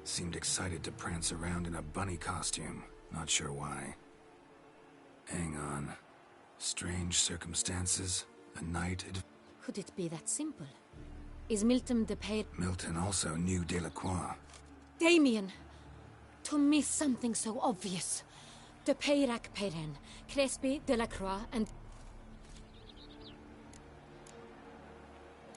Seemed excited to prance around in a bunny costume. Not sure why. Hang on. Strange circumstances. A knight...
Could it be that simple? Is Milton de Peyrac...
Milton also knew Delacroix.
Damien! To miss something so obvious. De Peyrac Perrin, Crespi, Delacroix, and...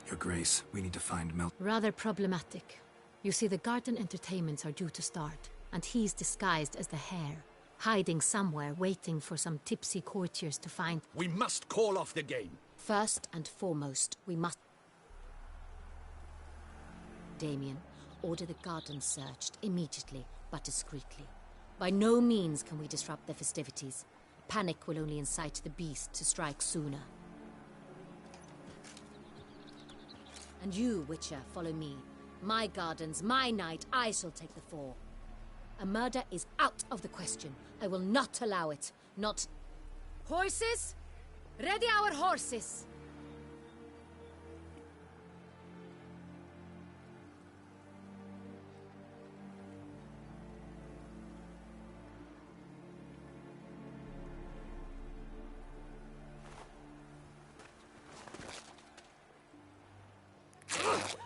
Your Grace, we need to find Milton.
Rather problematic. You see, the garden entertainments are due to start, and he's disguised as the hare, hiding somewhere, waiting for some tipsy courtiers to find...
We must call off the game.
First and foremost, we must... Damien, order the garden searched immediately, but discreetly. By no means can we disrupt the festivities. Panic will only incite the beast to strike sooner. And you, Witcher, follow me. My gardens, my night, I shall take the fall. A murder is out of the question. I will not allow it. Not... Horses? Ready our horses!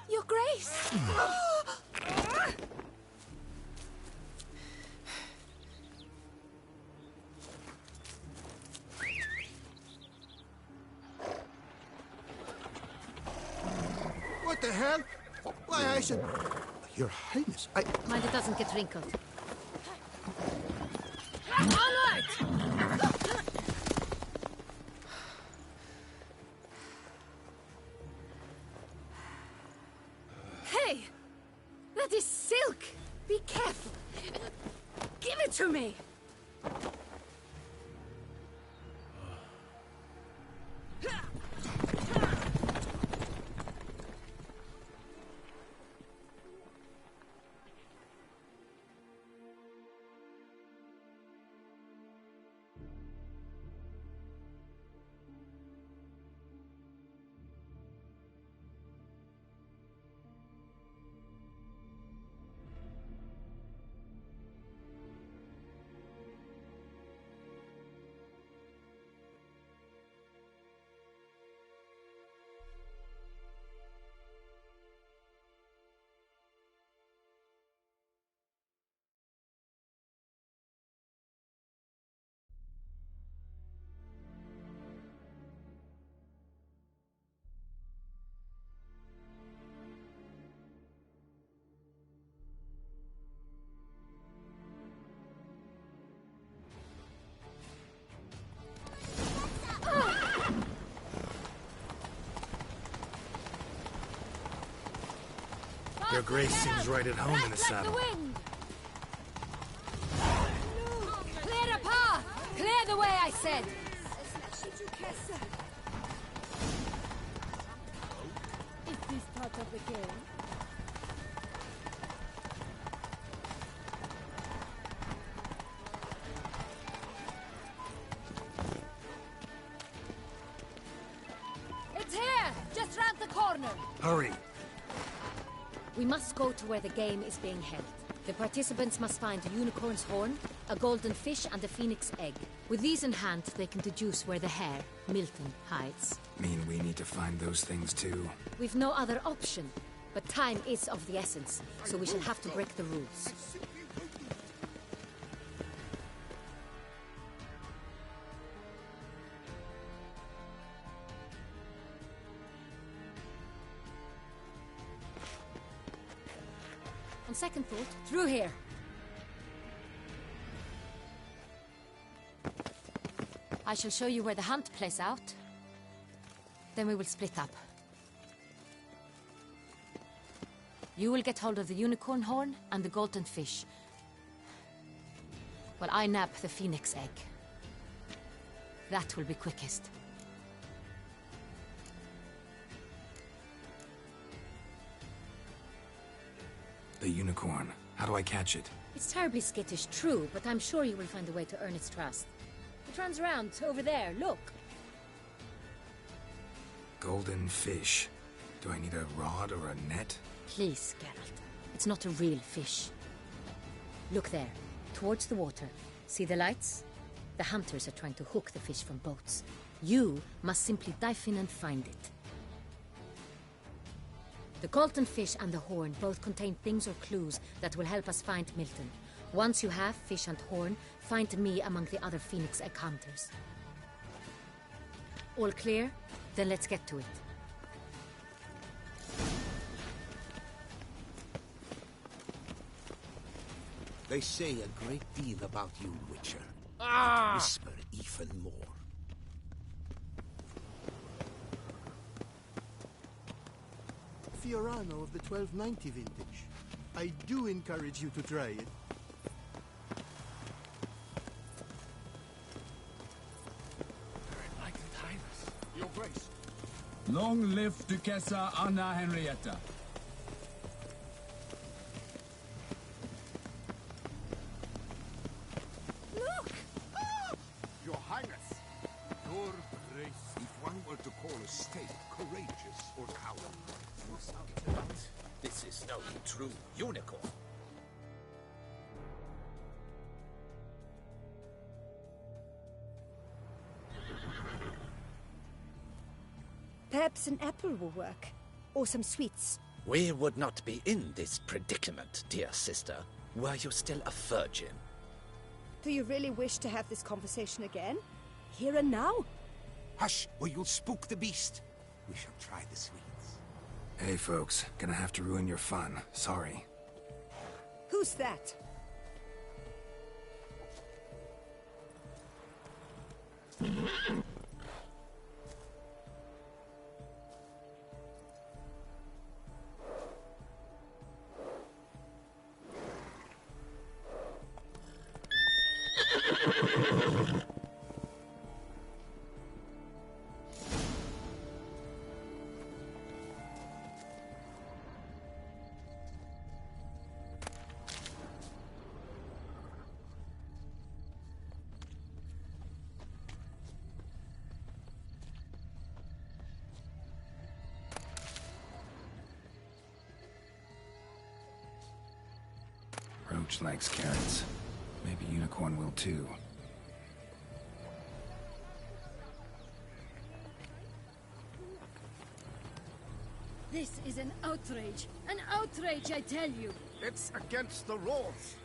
Your Grace!
What the hell? Why, I should... Your Highness, I...
Mind it doesn't get wrinkled. Onward! Hey! That is silk! Be careful! Give it to me!
Your Grace seems right at home in the saddle.
Clear a path! Clear the way, I said!
Is this part of the game?
Just round the corner!
Hurry!
We must go to where the game is being held. The participants must find a unicorn's horn, a golden fish, and a phoenix egg. With these in hand, they can deduce where the hare, Milton, hides.
Mean we need to find those things too?
We've no other option. But time is of the essence, so we shall have to break the rules. On second thought, through here. I shall show you where the hunt plays out. Then we will split up. You will get hold of the unicorn horn and the golden fish. While I nab the phoenix egg. That will be quickest.
The unicorn. How do I catch it?
It's terribly skittish, true, but I'm sure you will find a way to earn its trust. It runs around over there, look.
Golden fish. Do I need a rod or a net?
Please, Geralt. It's not a real fish. Look there, towards the water. See the lights? The hunters are trying to hook the fish from boats. You must simply dive in and find it. The golden fish and the horn both contain things or clues that will help us find Milton. Once you have fish and horn, find me among the other phoenix egg hunters. All clear? Then let's get to it.
They say a great deal about you, Witcher.
Ah!
Whisper even more.
Fiorano of the 1290 vintage. I do encourage you to try it.
Enlightened Highness, Your Grace.
Long live Duchessa Anna Henrietta.
Look! Ah! Your Highness! Your Grace. If one were to call a state courageous or cowardly,
This is no true unicorn.
Perhaps an apple will work. Or some sweets.
We would not be in this predicament, dear sister, were you still a virgin.
Do you really wish to have this conversation again? Here and now?
Hush, or you'll spook the beast. We shall try the sweets.
Hey folks, gonna have to ruin your fun. Sorry.
Who's that?
Roach likes carrots. Maybe Unicorn will too.
This is an outrage. An outrage, I tell you.
It's against the rules.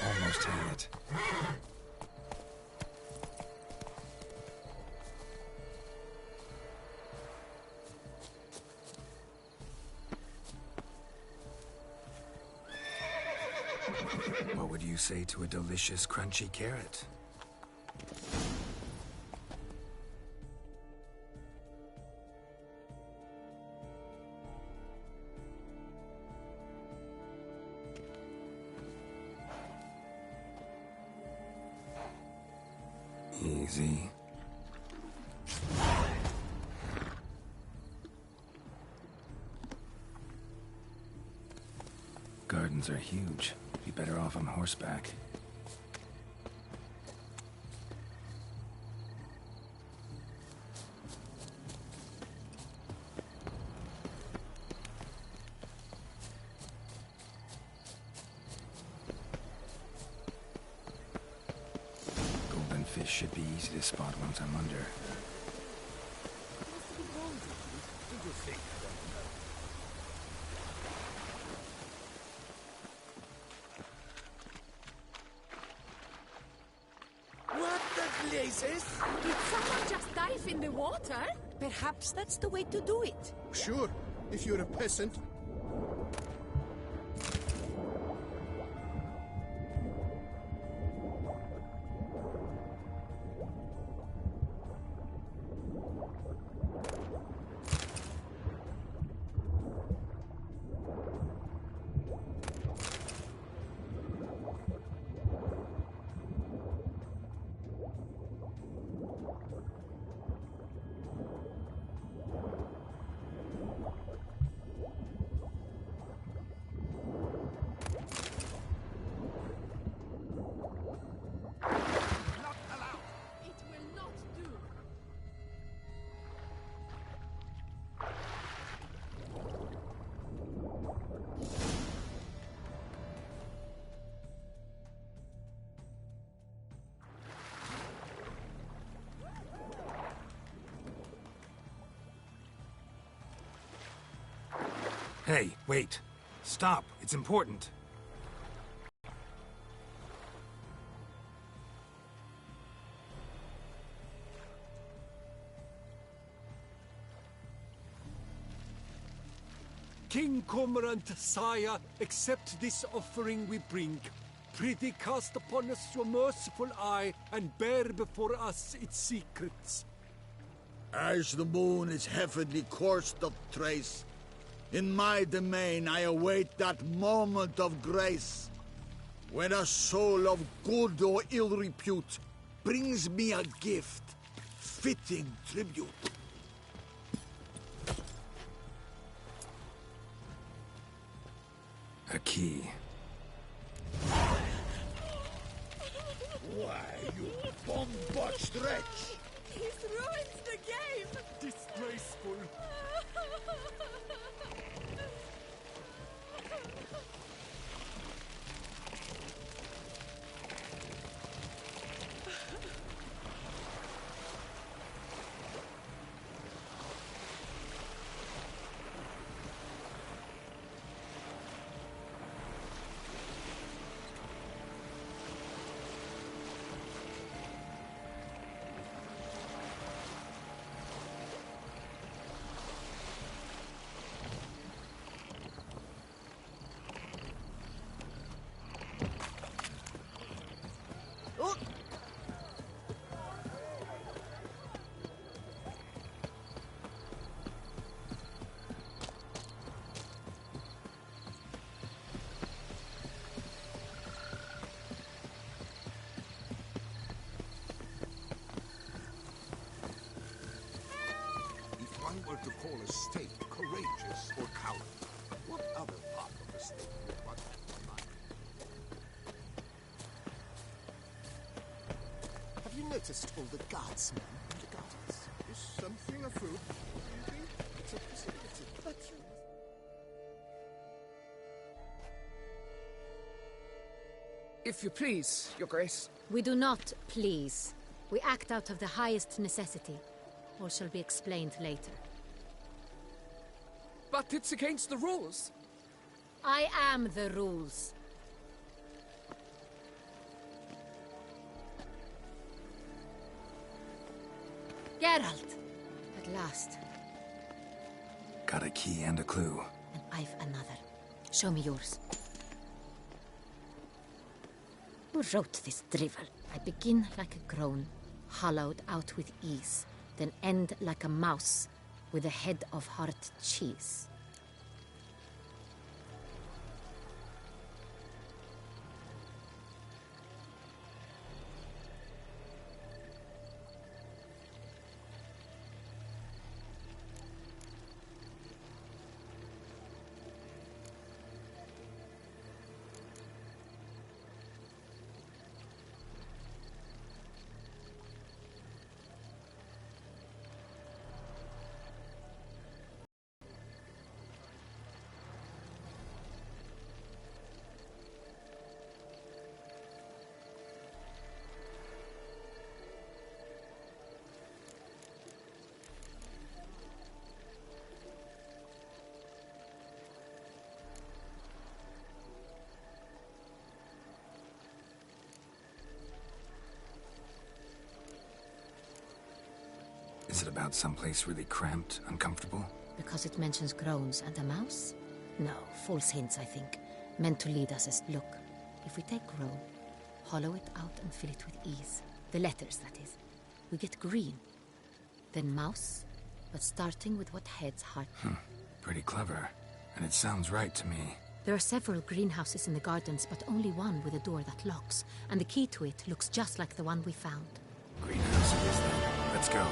Almost had it.
What would you say to a delicious, crunchy carrot? Easy.
gardens are huge. Be better off on horseback. Golden fish should be easy to spot once I'm under.
Did you think?
What the blazes?
Did someone just dive in the water?
Perhaps that's the way to do it.
Sure, if you're a peasant.
Hey, wait. Stop. It's important.
King Cormorant, sire, accept this offering we bring. Prithee cast upon us your merciful eye, and bear before us its secrets.
As the moon is heavenly coursed of trace, in my domain I await that moment of grace, when a soul of good or ill repute brings me a gift, fitting tribute.
A key.
Why, you bomb-botched wretch!
He's ruined the game!
Disgraceful!
If one were to call a state courageous or cowardly, what other part of the state would one have in mind?
Have you noticed all the guardsmen in the gardens? Is something afoot? Do you think? It's a possibility. But you...
If you please, Your Grace.
We do not please. We act out of the highest necessity. All shall be explained later.
But it's against the rules.
I am the rules. Geralt! At last.
Got a key and a clue.
And I've another. Show me yours. Who wrote this drivel? I begin like a groan, hollowed out with ease, then end like a mouse, with a head of hard cheese.
Is it about someplace really cramped, uncomfortable?
Because it mentions groans and a mouse? No, false hints, I think. Meant to lead us as look. If we take groan, hollow it out and fill it with ease. The letters, that is. We get green. Then mouse, but starting with what head's heart.
Pretty clever. And it sounds right to me.
There are several greenhouses in the gardens, but only one with a door that locks. And the key to it looks just like the one we found.
Greenhouse it is then. Let's go.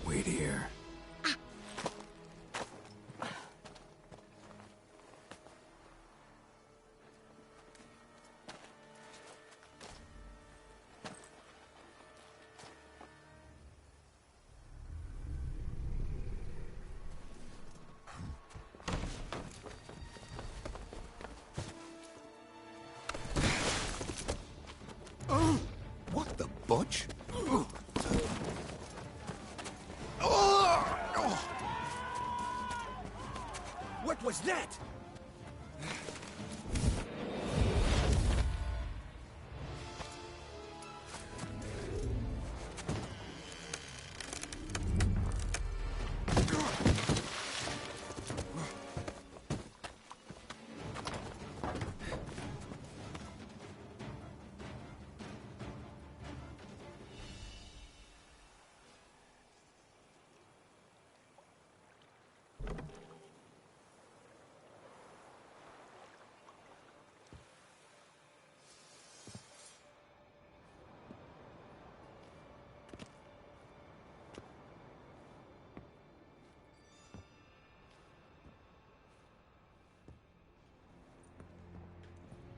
Wait here.
What the butch?
What was that?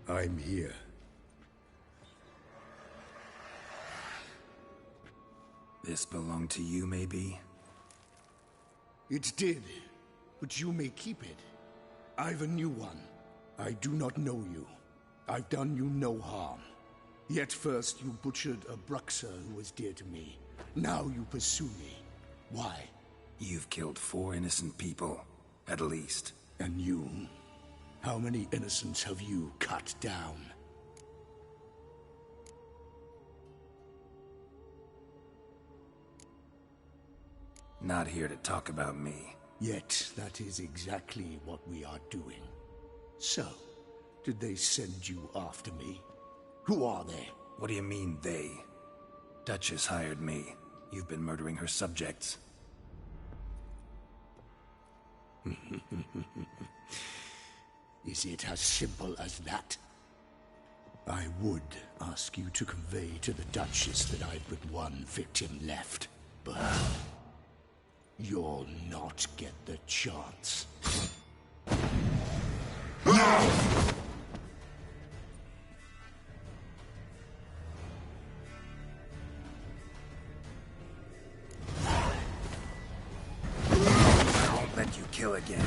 I'm here.
This belonged to you, maybe?
It did, but you may keep it. I've a new one. I do not know you. I've done you no harm. Yet first you butchered a Bruxer who was dear to me. Now you pursue me. Why?
You've killed 4 innocent people, at least.
And you? How many innocents have you cut down?
Not here to talk about me.
Yet that is exactly what we are doing. So, did they send you after me? Who are they?
What do you mean, they? Duchess hired me. You've been murdering her subjects.
Is it as simple as that? I would ask you to convey to the Duchess that I've but one victim left, but you'll not get the chance.
I won't let you kill again.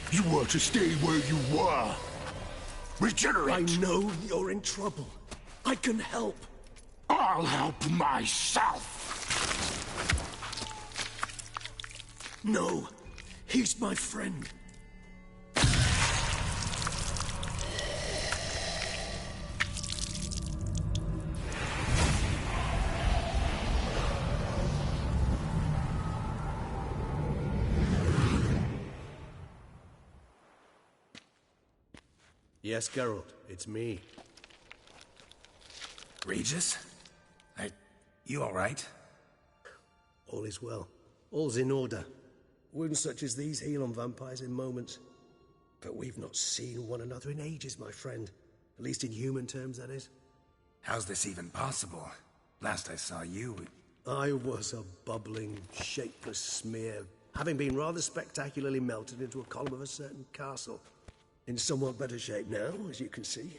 You were to stay where you were. Regenerate!
I know you're in trouble. I can help.
I'll help myself!
No, he's my friend.
Yes, Geralt, it's me.
Regis? You all right?
All is well. All's in order. Wounds such as these heal on vampires in moments. But we've not seen one another in ages, my friend. At least in human terms, that is.
How's this even possible? Last I saw you...
I was a bubbling, shapeless smear, having been rather spectacularly melted into a column of a certain castle. In somewhat better shape now, as you can see.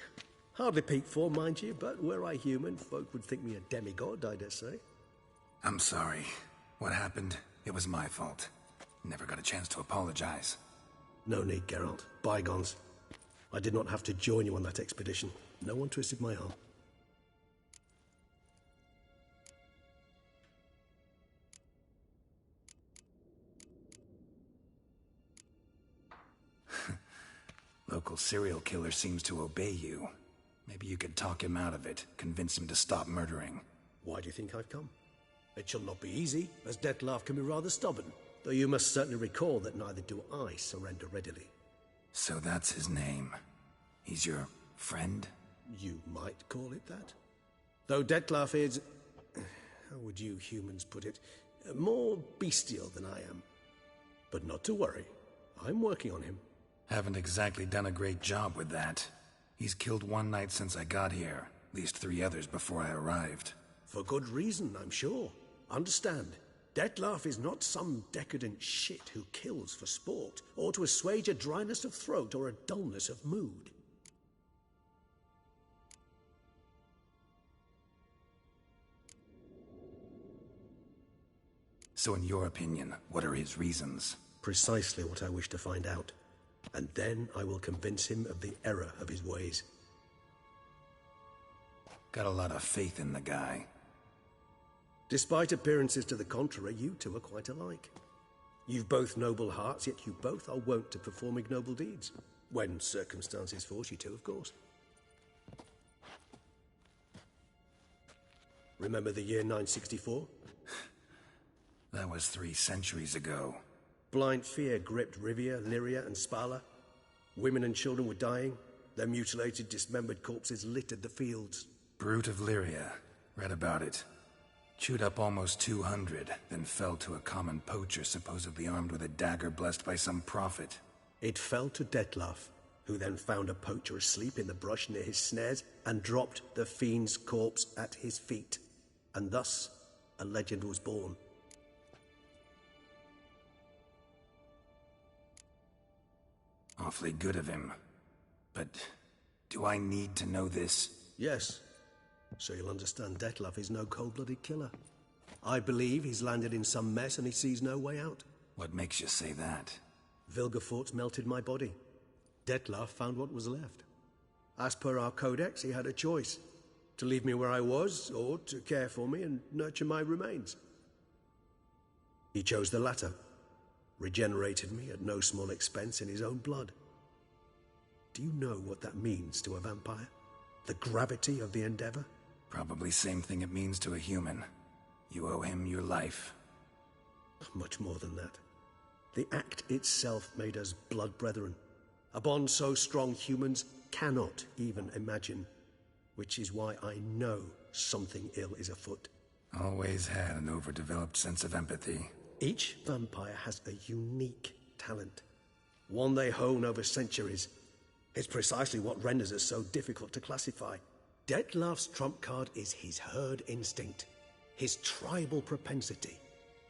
Hardly peak form, mind you, but were I human, folk would think me a demigod, I dare say.
I'm sorry. What happened, it was my fault. Never got a chance to apologize.
No need, Geralt. Bygones. I did not have to join you on that expedition. No one twisted my arm.
Local serial killer seems to obey you. Maybe you could talk him out of it, convince him to stop murdering.
Why do you think I've come? It shall not be easy, as Dettlaff can be rather stubborn. Though you must certainly recall that neither do I surrender readily.
So that's his name. He's your friend?
You might call it that. Though Dettlaff is... how would you humans put it? More bestial than I am. But not to worry. I'm working on him.
Haven't exactly done a great job with that. He's killed one knight since I got here. At least 3 others before I arrived.
For good reason, I'm sure. Understand, Dettlaff is not some decadent shit who kills for sport, or to assuage a dryness of throat or a dullness of mood.
So in your opinion, what are his reasons?
Precisely what I wish to find out. And then I will convince him of the error of his ways.
Got a lot of faith in the guy.
Despite appearances to the contrary, you two are quite alike. You've both noble hearts, yet you both are wont to perform ignoble deeds. When circumstances force you to, of course. Remember the year 964?
That was 3 centuries ago.
Blind fear gripped Rivia, Lyria, and Spala. Women and children were dying. Their mutilated, dismembered corpses littered the fields.
Brute of Lyria. Read about it. Chewed up almost 200, then fell to a common poacher supposedly armed with a dagger blessed by some prophet.
It fell to Detlaf, who then found a poacher asleep in the brush near his snares and dropped the fiend's corpse at his feet. And thus, a legend was born.
Awfully good of him. But do I need to know this?
Yes. So you'll understand Detlaf is no cold-blooded killer. I believe he's landed in some mess and he sees no way out.
What makes you say that?
Vilgefortz melted my body. Detlaf found what was left. As per our codex, he had a choice. To leave me where I was, or to care for me and nurture my remains. He chose the latter. Regenerated me at no small expense in his own blood. Do you know what that means to a vampire? The gravity of the endeavor?
Probably same thing it means to a human. You owe him your life.
Much more than that. The act itself made us blood brethren. A bond so strong humans cannot even imagine. Which is why I know something ill is afoot.
Always had an overdeveloped sense of empathy.
Each vampire has a unique talent. One they hone over centuries. It's precisely what renders us so difficult to classify. Detlaf's trump card is his herd instinct. His tribal propensity.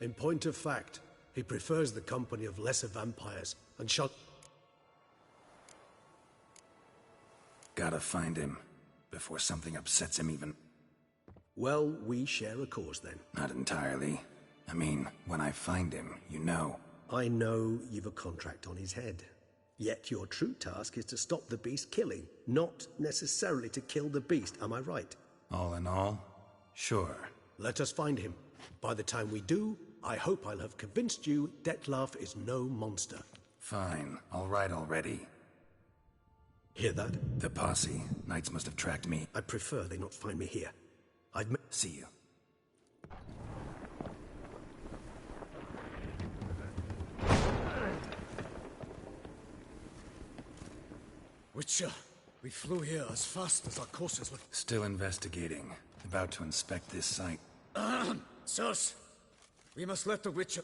In point of fact, he prefers the company of lesser vampires and shall...
Gotta find him. Before something upsets him even.
Well, we share a cause then.
Not entirely. I mean, when I find him, you know.
I know you've a contract on his head. Yet your true task is to stop the beast killing, not necessarily to kill the beast, am I right?
All in all, sure.
Let us find him. By the time we do, I hope I'll have convinced you Detlaf is no monster.
Fine, all right already.
Hear that?
The posse. Knights must have tracked me.
I prefer they not find me here.
See you.
Witcher, we flew here as fast as our courses would...
Still investigating. About to inspect this site.
Sirs, we must let the Witcher...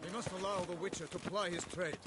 We must allow the Witcher to ply his trade.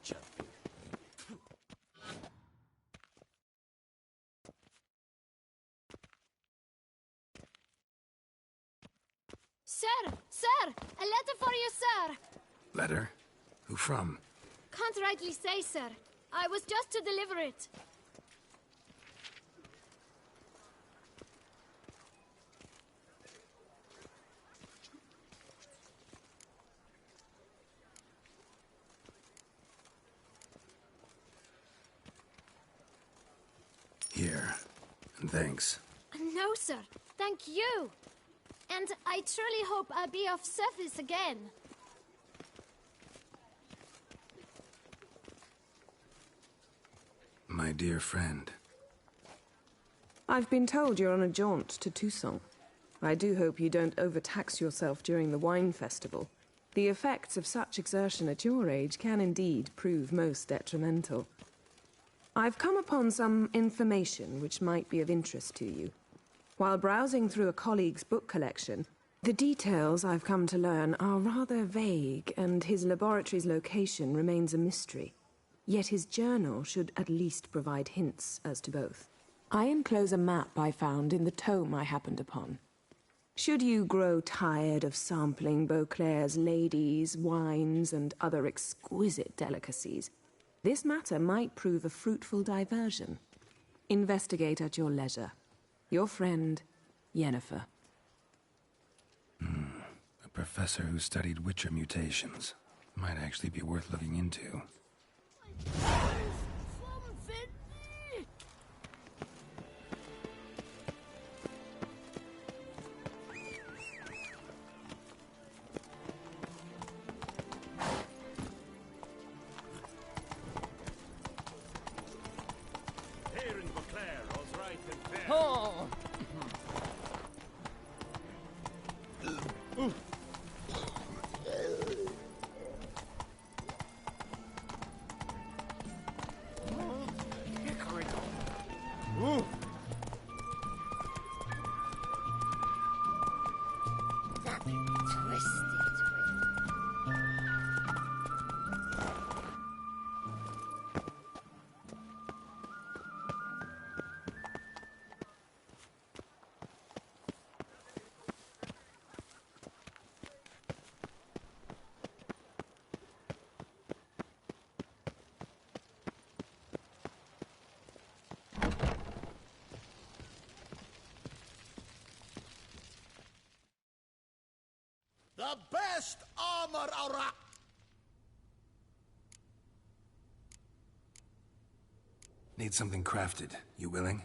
creature.
Sir! Sir! A letter for you, sir!
Letter? Who from?
Can't rightly say, sir. I was just to deliver it.
Here. And thanks.
No, sir. Thank you. And I truly hope I'll be of service again.
My dear friend.
I've been told you're on a jaunt to Toussaint. I do hope you don't overtax yourself during the wine festival. The effects of such exertion at your age can indeed prove most detrimental. I've come upon some information which might be of interest to you. While browsing through a colleague's book collection, the details I've come to learn are rather vague, and his laboratory's location remains a mystery. Yet his journal should at least provide hints as to both. I enclose a map I found in the tome I happened upon. Should you grow tired of sampling Beauclair's ladies, wines, and other exquisite delicacies, this matter might prove a fruitful diversion. Investigate at your leisure. Your friend, Yennefer.
A professor who studied Witcher mutations. Might actually be worth looking into.
Oh!
The best armor around.
Need something crafted. You willing?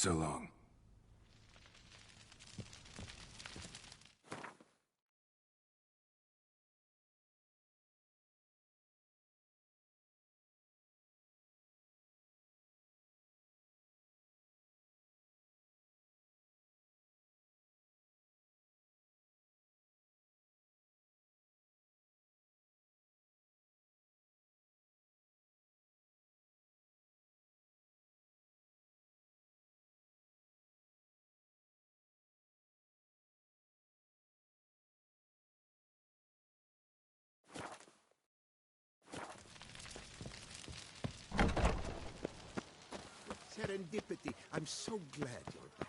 So long.
Serendipity. I'm so glad you're back.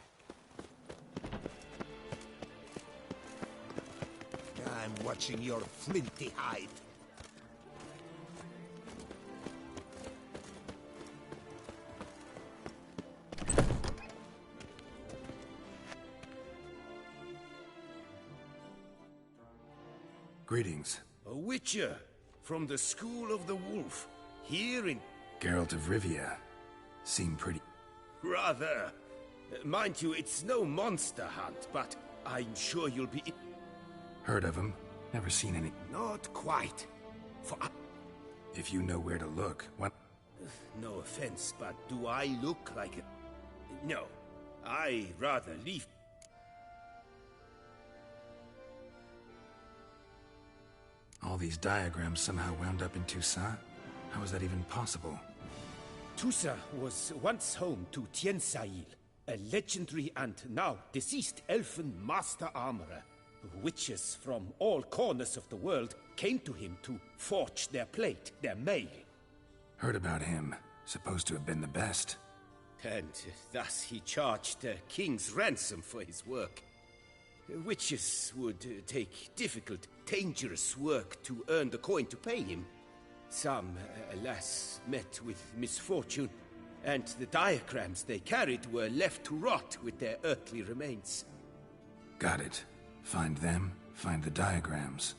I'm watching your flinty hide.
Greetings.
A witcher from the School of the Wolf, here in...
Geralt of Rivia. Seem pretty...
Rather. Mind you, it's no monster hunt, but I'm sure you'll be...
Heard of him. Never seen any...
Not quite. For
If you know where to look, what...
No offense, but do I look like a... No. I rather leave...
All these diagrams somehow wound up in Toussaint? How is that even possible?
Toussaint was once home to Tiensail, a legendary and now deceased elfin master armorer. Witches from all corners of the world came to him to forge their plate, their mail.
Heard about him. Supposed to have been the best.
And thus he charged the king's ransom for his work. Witches would take difficult, dangerous work to earn the coin to pay him. Some, alas, met with misfortune, and the diagrams they carried were left to rot with their earthly remains.
Got it. Find them, find the diagrams.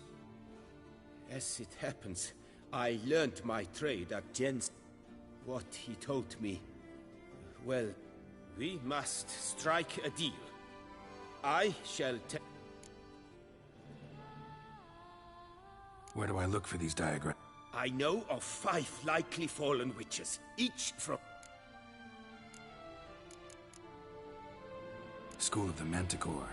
As it happens, I learned my trade at Jens. What he told me... Well, we must strike a deal. I shall
Where do I look for these diagrams?
I know of 5 likely fallen witches, each from...
School of the Manticore.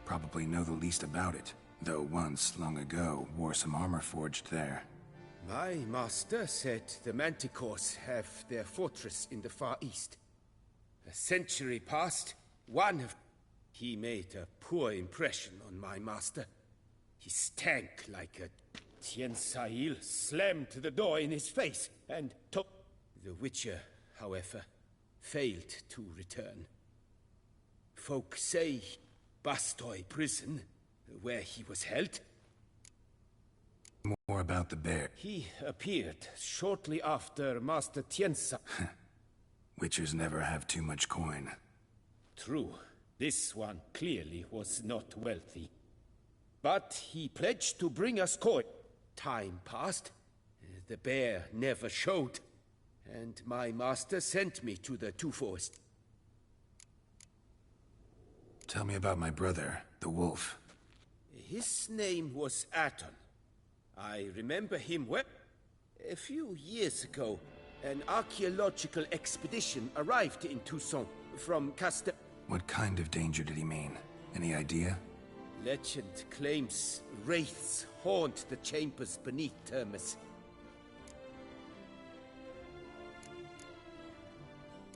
Probably know the least about it, though once, long ago, wore some armor forged there.
My master said the Manticores have their fortress in the Far East. A century past, one of... He made a poor impression on my master. He stank like a... Tiensail slammed the door in his face and took... The Witcher, however, failed to return. Folk say Bastoy prison, where he was held.
More about the bear.
He appeared shortly after Master Tiensa.
Witchers never have too much coin.
True. This one clearly was not wealthy. But he pledged to bring us coin. Time passed. The bear never showed. And my master sent me to the Two Forests.
Tell me about my brother, the wolf.
His name was Aton. I remember him well. A few years ago, an archaeological expedition arrived in Toussaint from Castel...
What kind of danger did he mean? Any idea?
Legend claims wraiths haunt the chambers beneath Termus.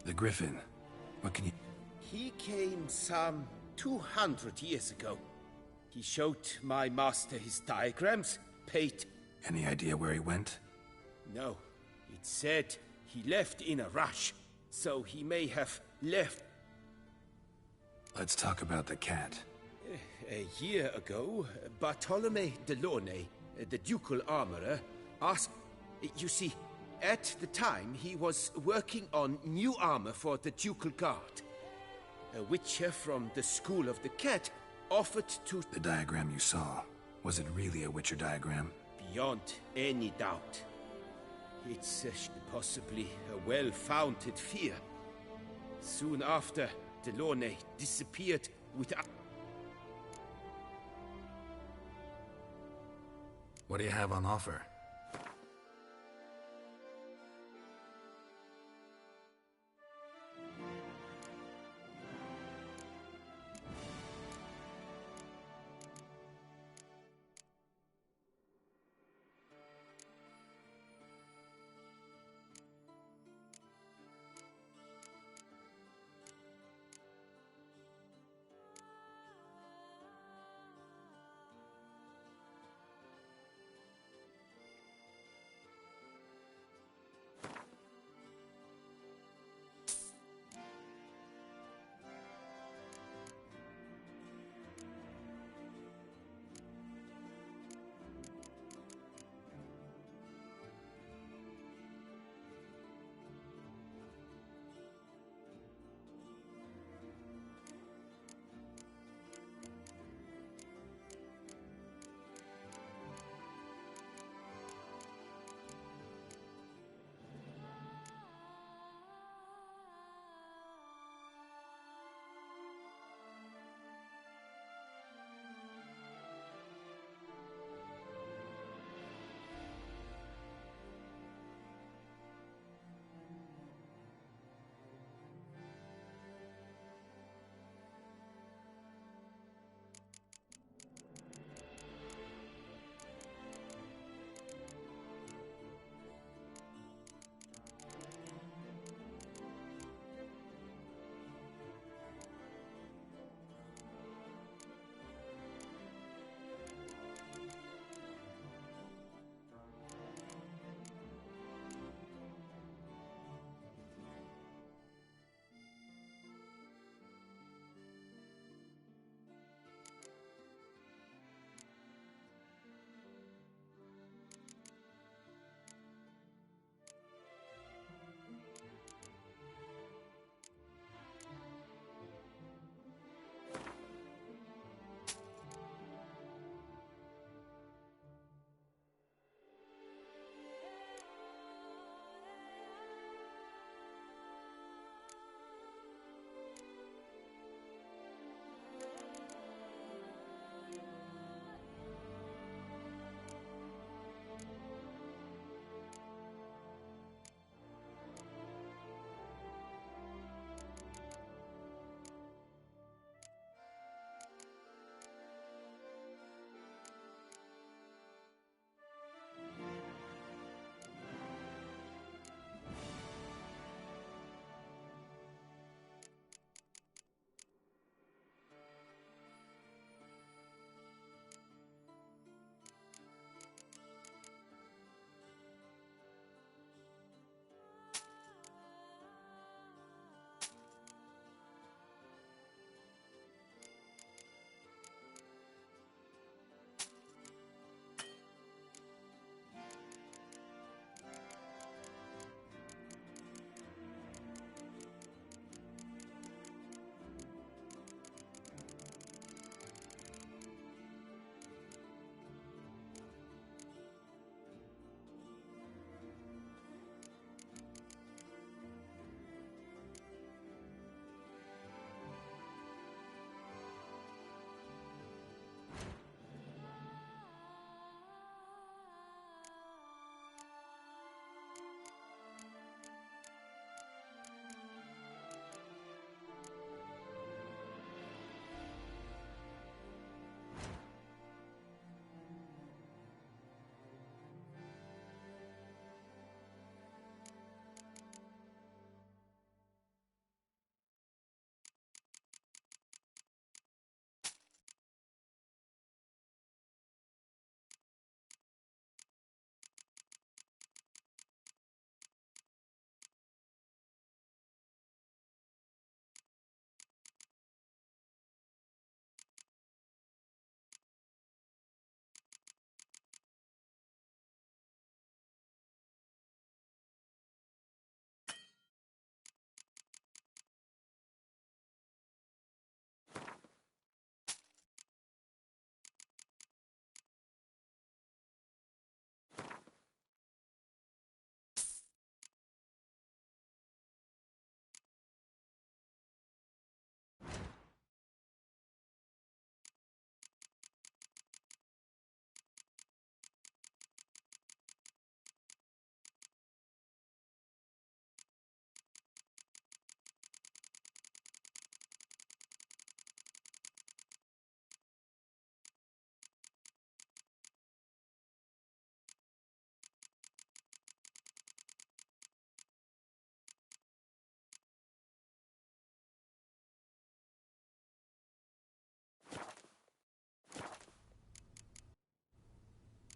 The Griffin. What can you...
He came some 200 years ago. He showed my master his diagrams, paid...
Any idea where he went?
No. It said he left in a rush, so he may have left...
Let's talk about the cat.
A year ago, Bartolome de Launay, the ducal armorer, asked... You see, at the time he was working on new armor for the ducal guard. A witcher from the School of the Cat offered to...
The diagram you saw, was it really a Witcher diagram?
Beyond any doubt. It's possibly a well-founded fear. Soon after, Delaunay disappeared without...
What do you have on offer?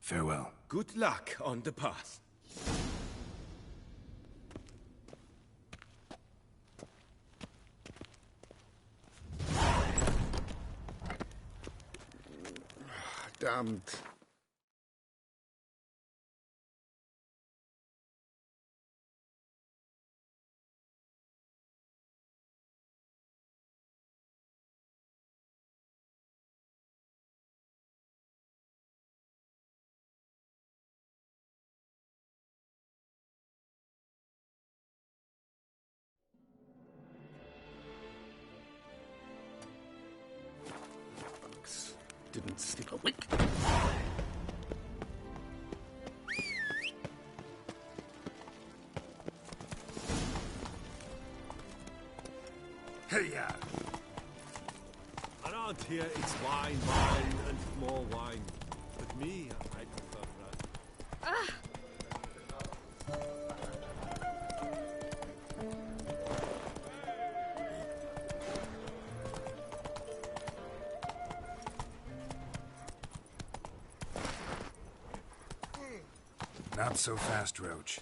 Farewell.
Good luck on the path.
Damned. Didn't sleep a wink.
Hey-ya!
Around here, it's wine, wine, and more wine. But me, I prefer red.
Not so fast, Roach.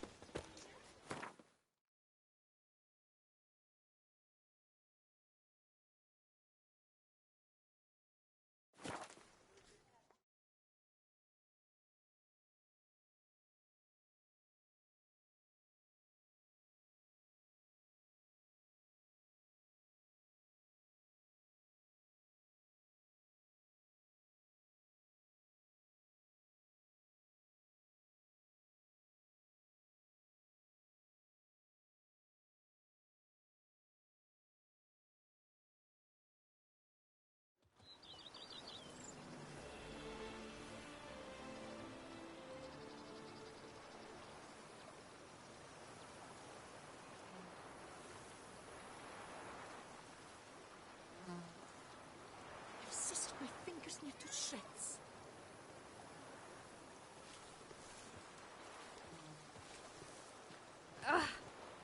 Resist my fingers near to shreds.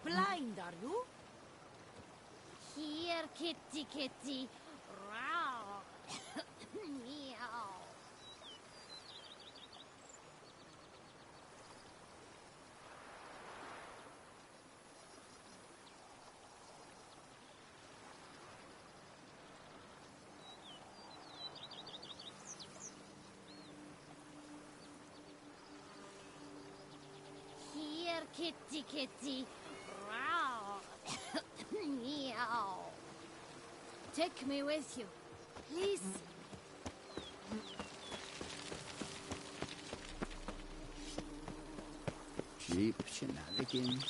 Blind, are you?
Here, kitty, kitty. Row. Meow. Here, kitty, kitty. Row. Meow. Take me with you, please.
Cheap shenanigans.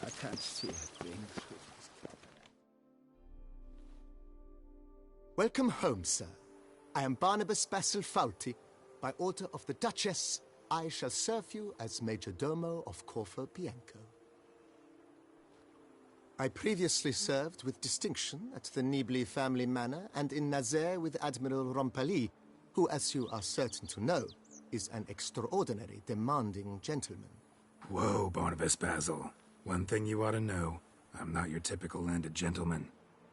I can't see a thing.
Welcome home, sir. I am Barnabas Basil Faulty. By order of the Duchess, I shall serve you as Major Domo of Corfu Bianco. I previously served with distinction at the Nibli family manor and in Nazaire with Admiral Rompali, who, as you are certain to know, is an extraordinary, demanding gentleman.
Whoa, Barnabas Basil. One thing you ought to know. I'm not your typical landed gentleman.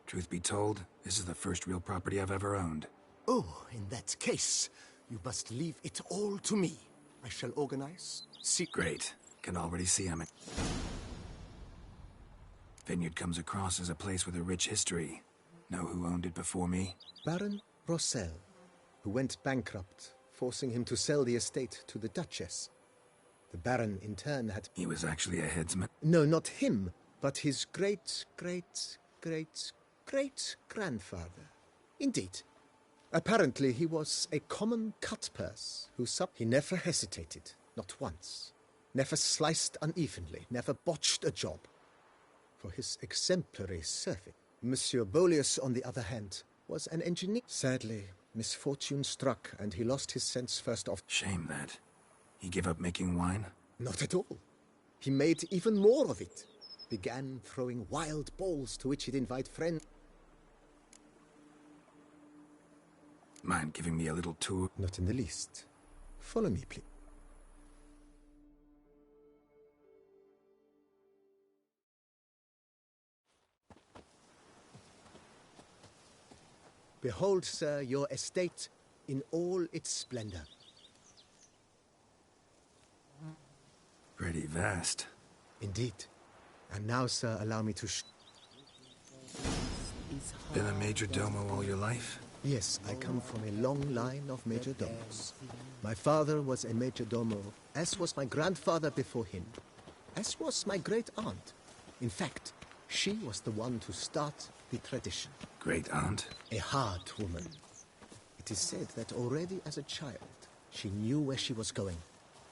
Truth be told, this is the first real property I've ever owned.
Oh, in that case, you must leave it all to me. I shall organize.
Great. Can already see I'm Vineyard comes across as a place with a rich history. Know who owned it before me?
Baron Rossel, who went bankrupt, forcing him to sell the estate to the Duchess. The Baron, in turn, had...
He was actually a headsman?
No, not him, but his great-great-great-great-grandfather. Indeed. Apparently, he was a common cutpurse who He never hesitated, not once. Never sliced unevenly, never botched a job. For his exemplary service. Monsieur Bolius, on the other hand, was an engineer. Sadly, misfortune struck, and he lost his sense first off.
Shame that. He gave up making wine?
Not at all. He made even more of it. Began throwing wild balls to which he'd invite friends.
Mind giving me a little tour?
Not in the least. Follow me, please. Behold, sir, your estate in all its splendor.
Pretty vast.
Indeed. And now, sir, allow me to
Been a major domo all your life?
Yes, I come from a long line of major domos. My father was a major domo, as was my grandfather before him, as was my great-aunt. In fact, she was the one to start the tradition.
Great-aunt?
A hard woman. It is said that already as a child, she knew where she was going,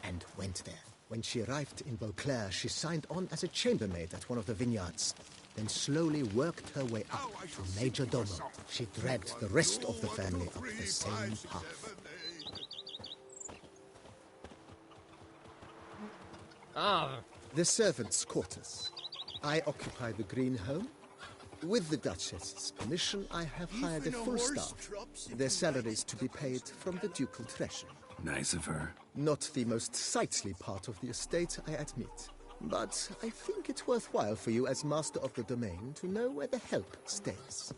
and went there. When she arrived in Beauclair, she signed on as a chambermaid at one of the vineyards, then slowly worked her way up to major domo. She dragged the rest of the family up the same path. The servants' quarters. I occupy the green home. With the Duchess's permission, I have hired a full staff. Their salaries to be paid from the ducal treasury.
Nice of her.
Not the most sightly part of the estate, I admit. But I think it's worthwhile for you as master of the domain to know where the help stays.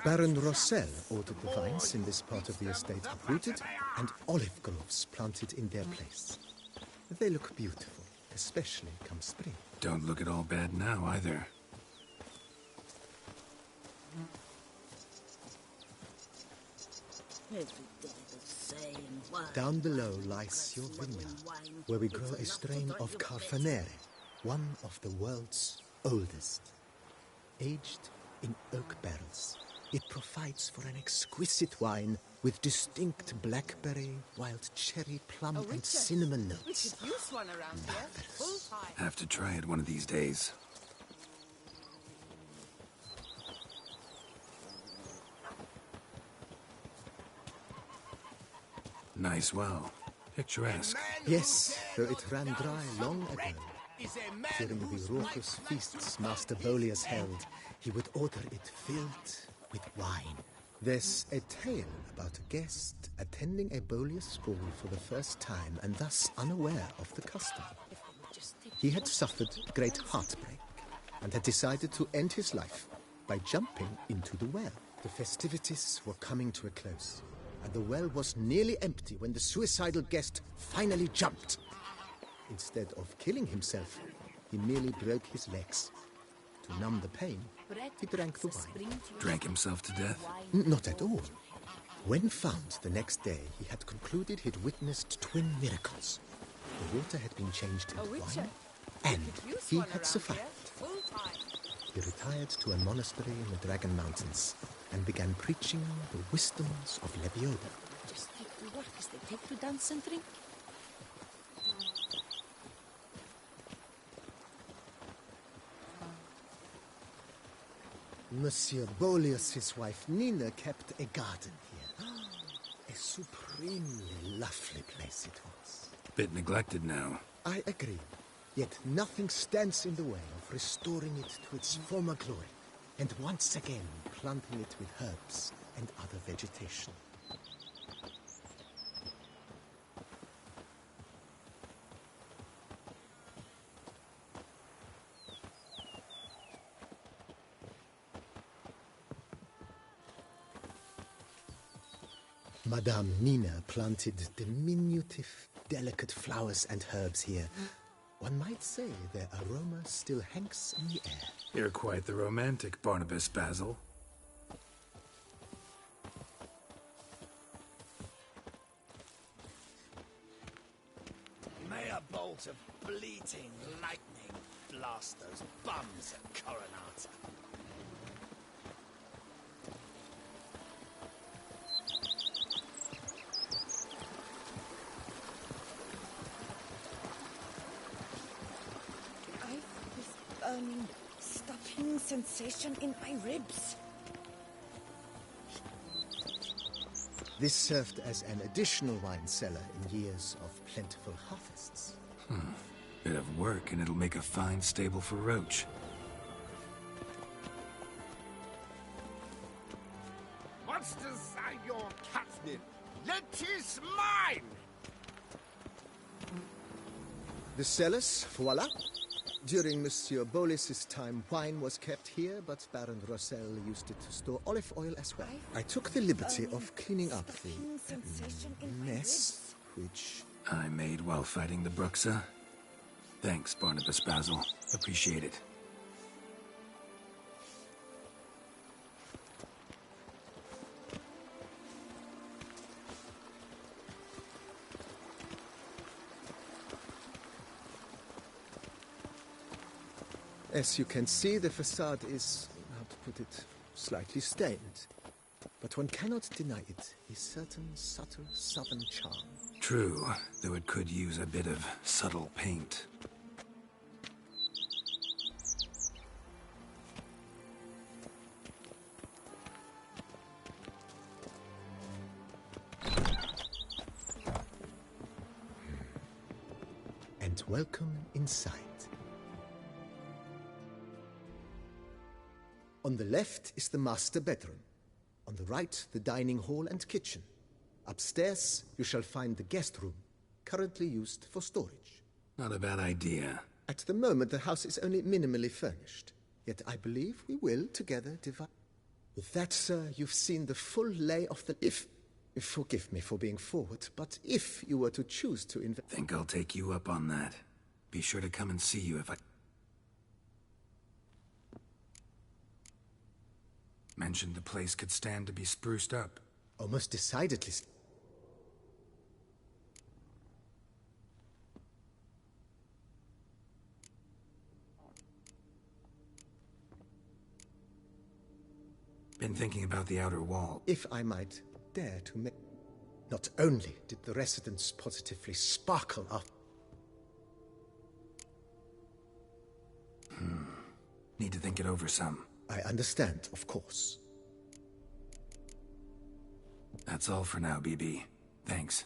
Baron Rossel ordered the vines in this part of the estate uprooted and olive groves planted in their place. They look beautiful, especially come spring.
Don't look at all bad now, either.
Down below lies your vineyard, where we grow a strain of Carfanere, one of the world's oldest. Aged in oak barrels, it provides for an exquisite wine with distinct blackberry, wild cherry, plum, and cinnamon notes.
We could use one around here, full time.
Have to try it one of these days. Nice well. Picturesque.
Yes, though it ran dry long ago. During the raucous feasts Master Bolius held, he would order it filled with wine. There's a tale about a guest attending a Bolius school for the first time and thus unaware of the custom. He had suffered great heartbreak and had decided to end his life by jumping into the well. The festivities were coming to a close, and the well was nearly empty when the suicidal guest finally jumped. Instead of killing himself, he merely broke his legs. To numb the pain, he drank the wine.
Drank himself to death?
Not at all. When found the next day, he had concluded he'd witnessed twin miracles. The water had been changed into wine, and he had survived. He retired to a monastery in the Dragon Mountains and began preaching the wisdoms of Lebioda.
Just like the workers they take to dance and drink.
Monsieur Bolius, his wife Nina, kept a garden here. A supremely lovely place it was.
Bit neglected now.
I agree. Yet nothing stands in the way of restoring it to its former glory, and once again planting it with herbs and other vegetation. Madame Nina planted diminutive, delicate flowers and herbs here. One might say their aroma still hangs in the air.
You're quite the romantic, Barnabas Basil.
May a bolt of bleating lightning blast those bums at Coronata.
Stopping sensation in my ribs.
This served as an additional wine cellar in years of plentiful harvests.
Bit of work, and it'll make a fine stable for Roach.
Monsters are your catnip. That is mine!
The cellars, voila. During Monsieur Bolis's time, wine was kept here, but Baron Rossel used it to store olive oil as well. I took the liberty of cleaning up the mess, which
I made while fighting the Bruxa. Thanks, Barnabas Basil. Appreciate it.
As you can see, the facade is, how to put it, slightly stained. But one cannot deny it, a certain subtle southern charm.
True, though it could use a bit of subtle paint.
And welcome inside. On the left is the master bedroom. On the right, the dining hall and kitchen. Upstairs, you shall find the guest room, currently used for storage.
Not a bad idea.
At the moment, the house is only minimally furnished. Yet I believe we will together divide. With that, sir, you've seen the full lay of the... Forgive me for being forward, but if you were to choose to invest...
Think I'll take you up on that. Be sure to come and see you if I... Mentioned the place could stand to be spruced up.
Almost decidedly.
Been thinking about the outer wall.
If I might dare to make... Not only did the residence positively sparkle up...
Need to think it over some.
I understand, of course.
That's all for now, BB. Thanks.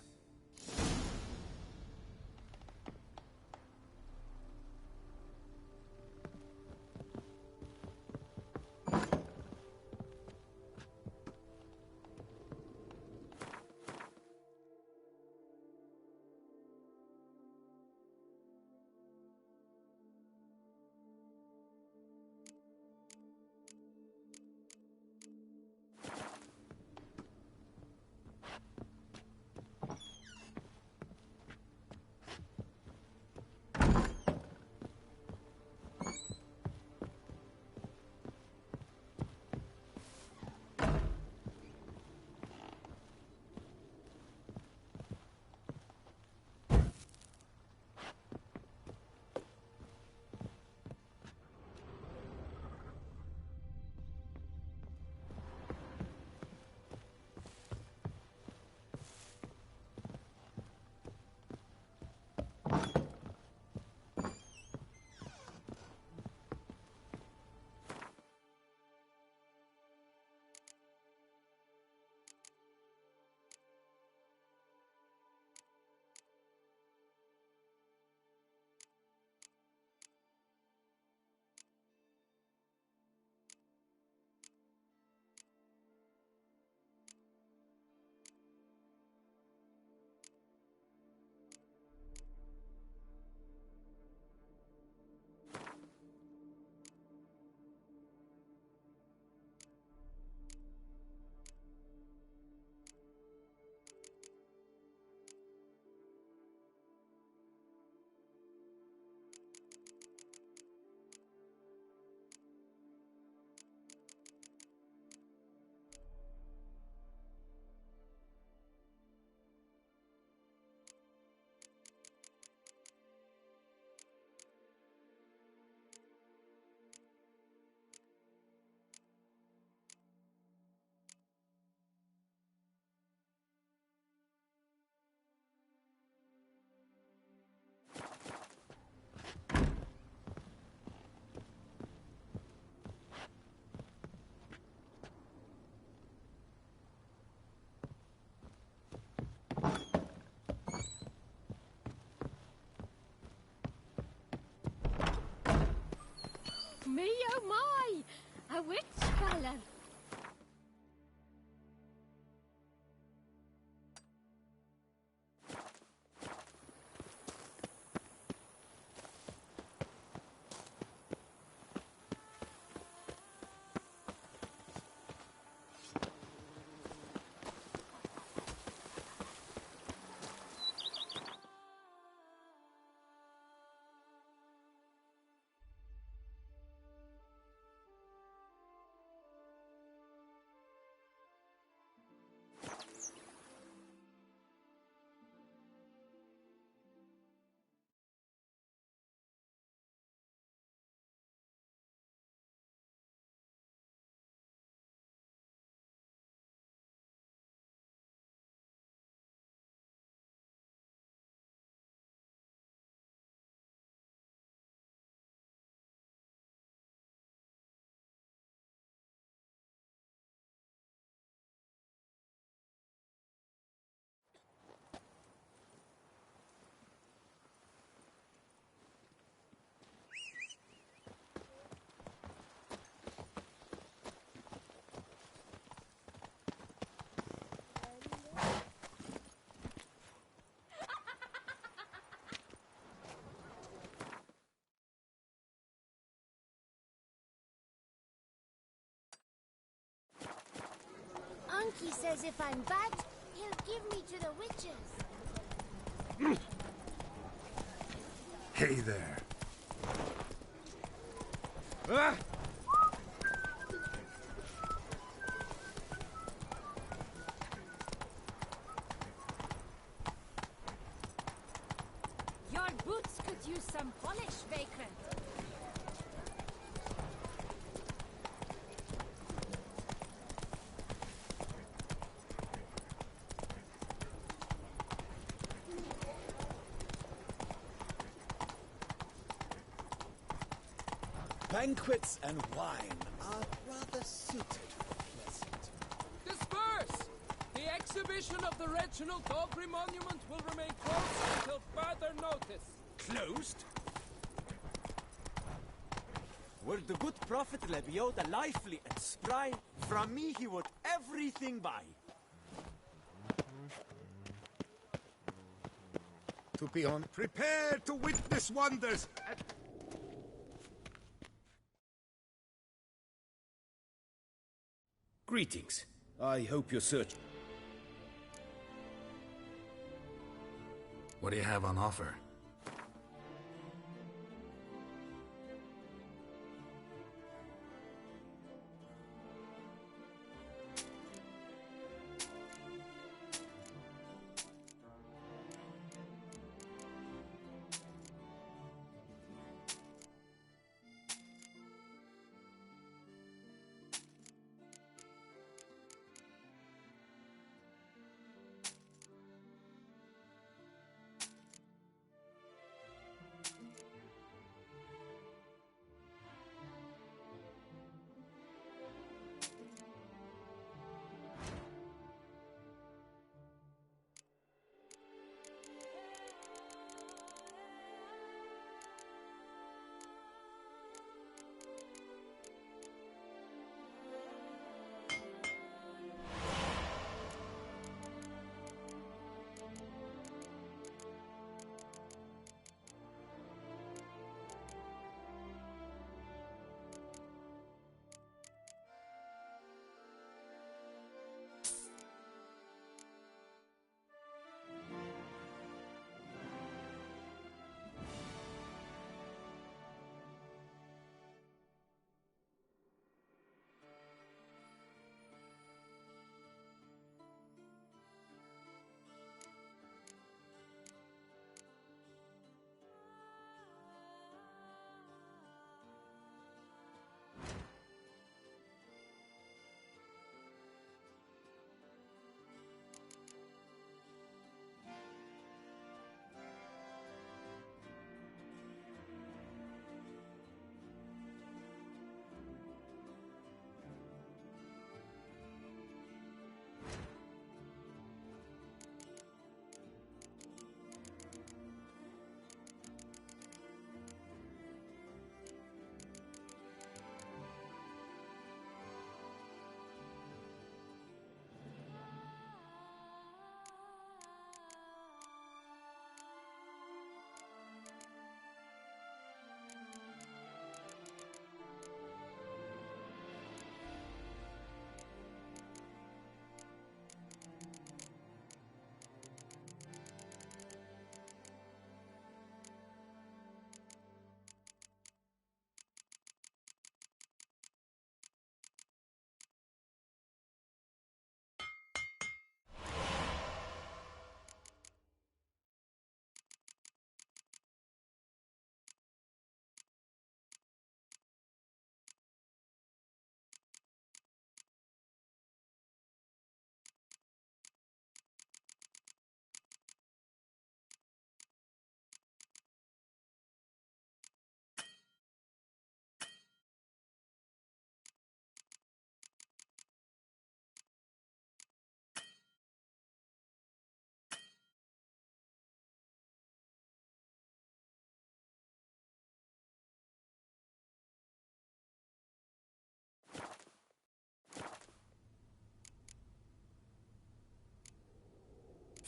Me oh my! A witch fella! He says if I'm bad, he'll give me to the witches.
Hey there.
Ah!
Your boots could use some polish, Vagrant.
Banquets and wine are rather suited for pleasant.
Disperse! The exhibition of the Reginald Aubrey Monument will remain closed until further notice.
Closed?
Were the good prophet Lebioda lively and spry, from me he would everything buy.
To be on.
Prepare to witness wonders.
Greetings. I hope your search...
What do you have on offer?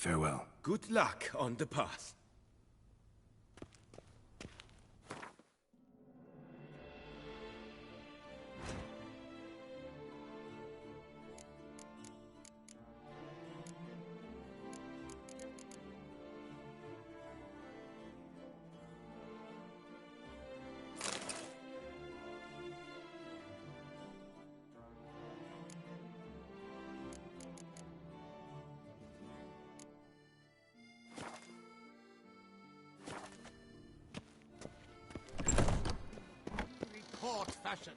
Farewell.
Good luck on the path.
fashion.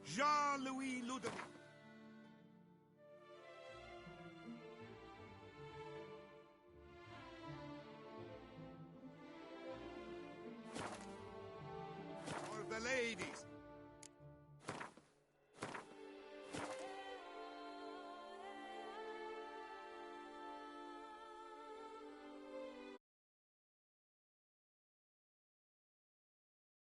Jean-Louis Ludovic,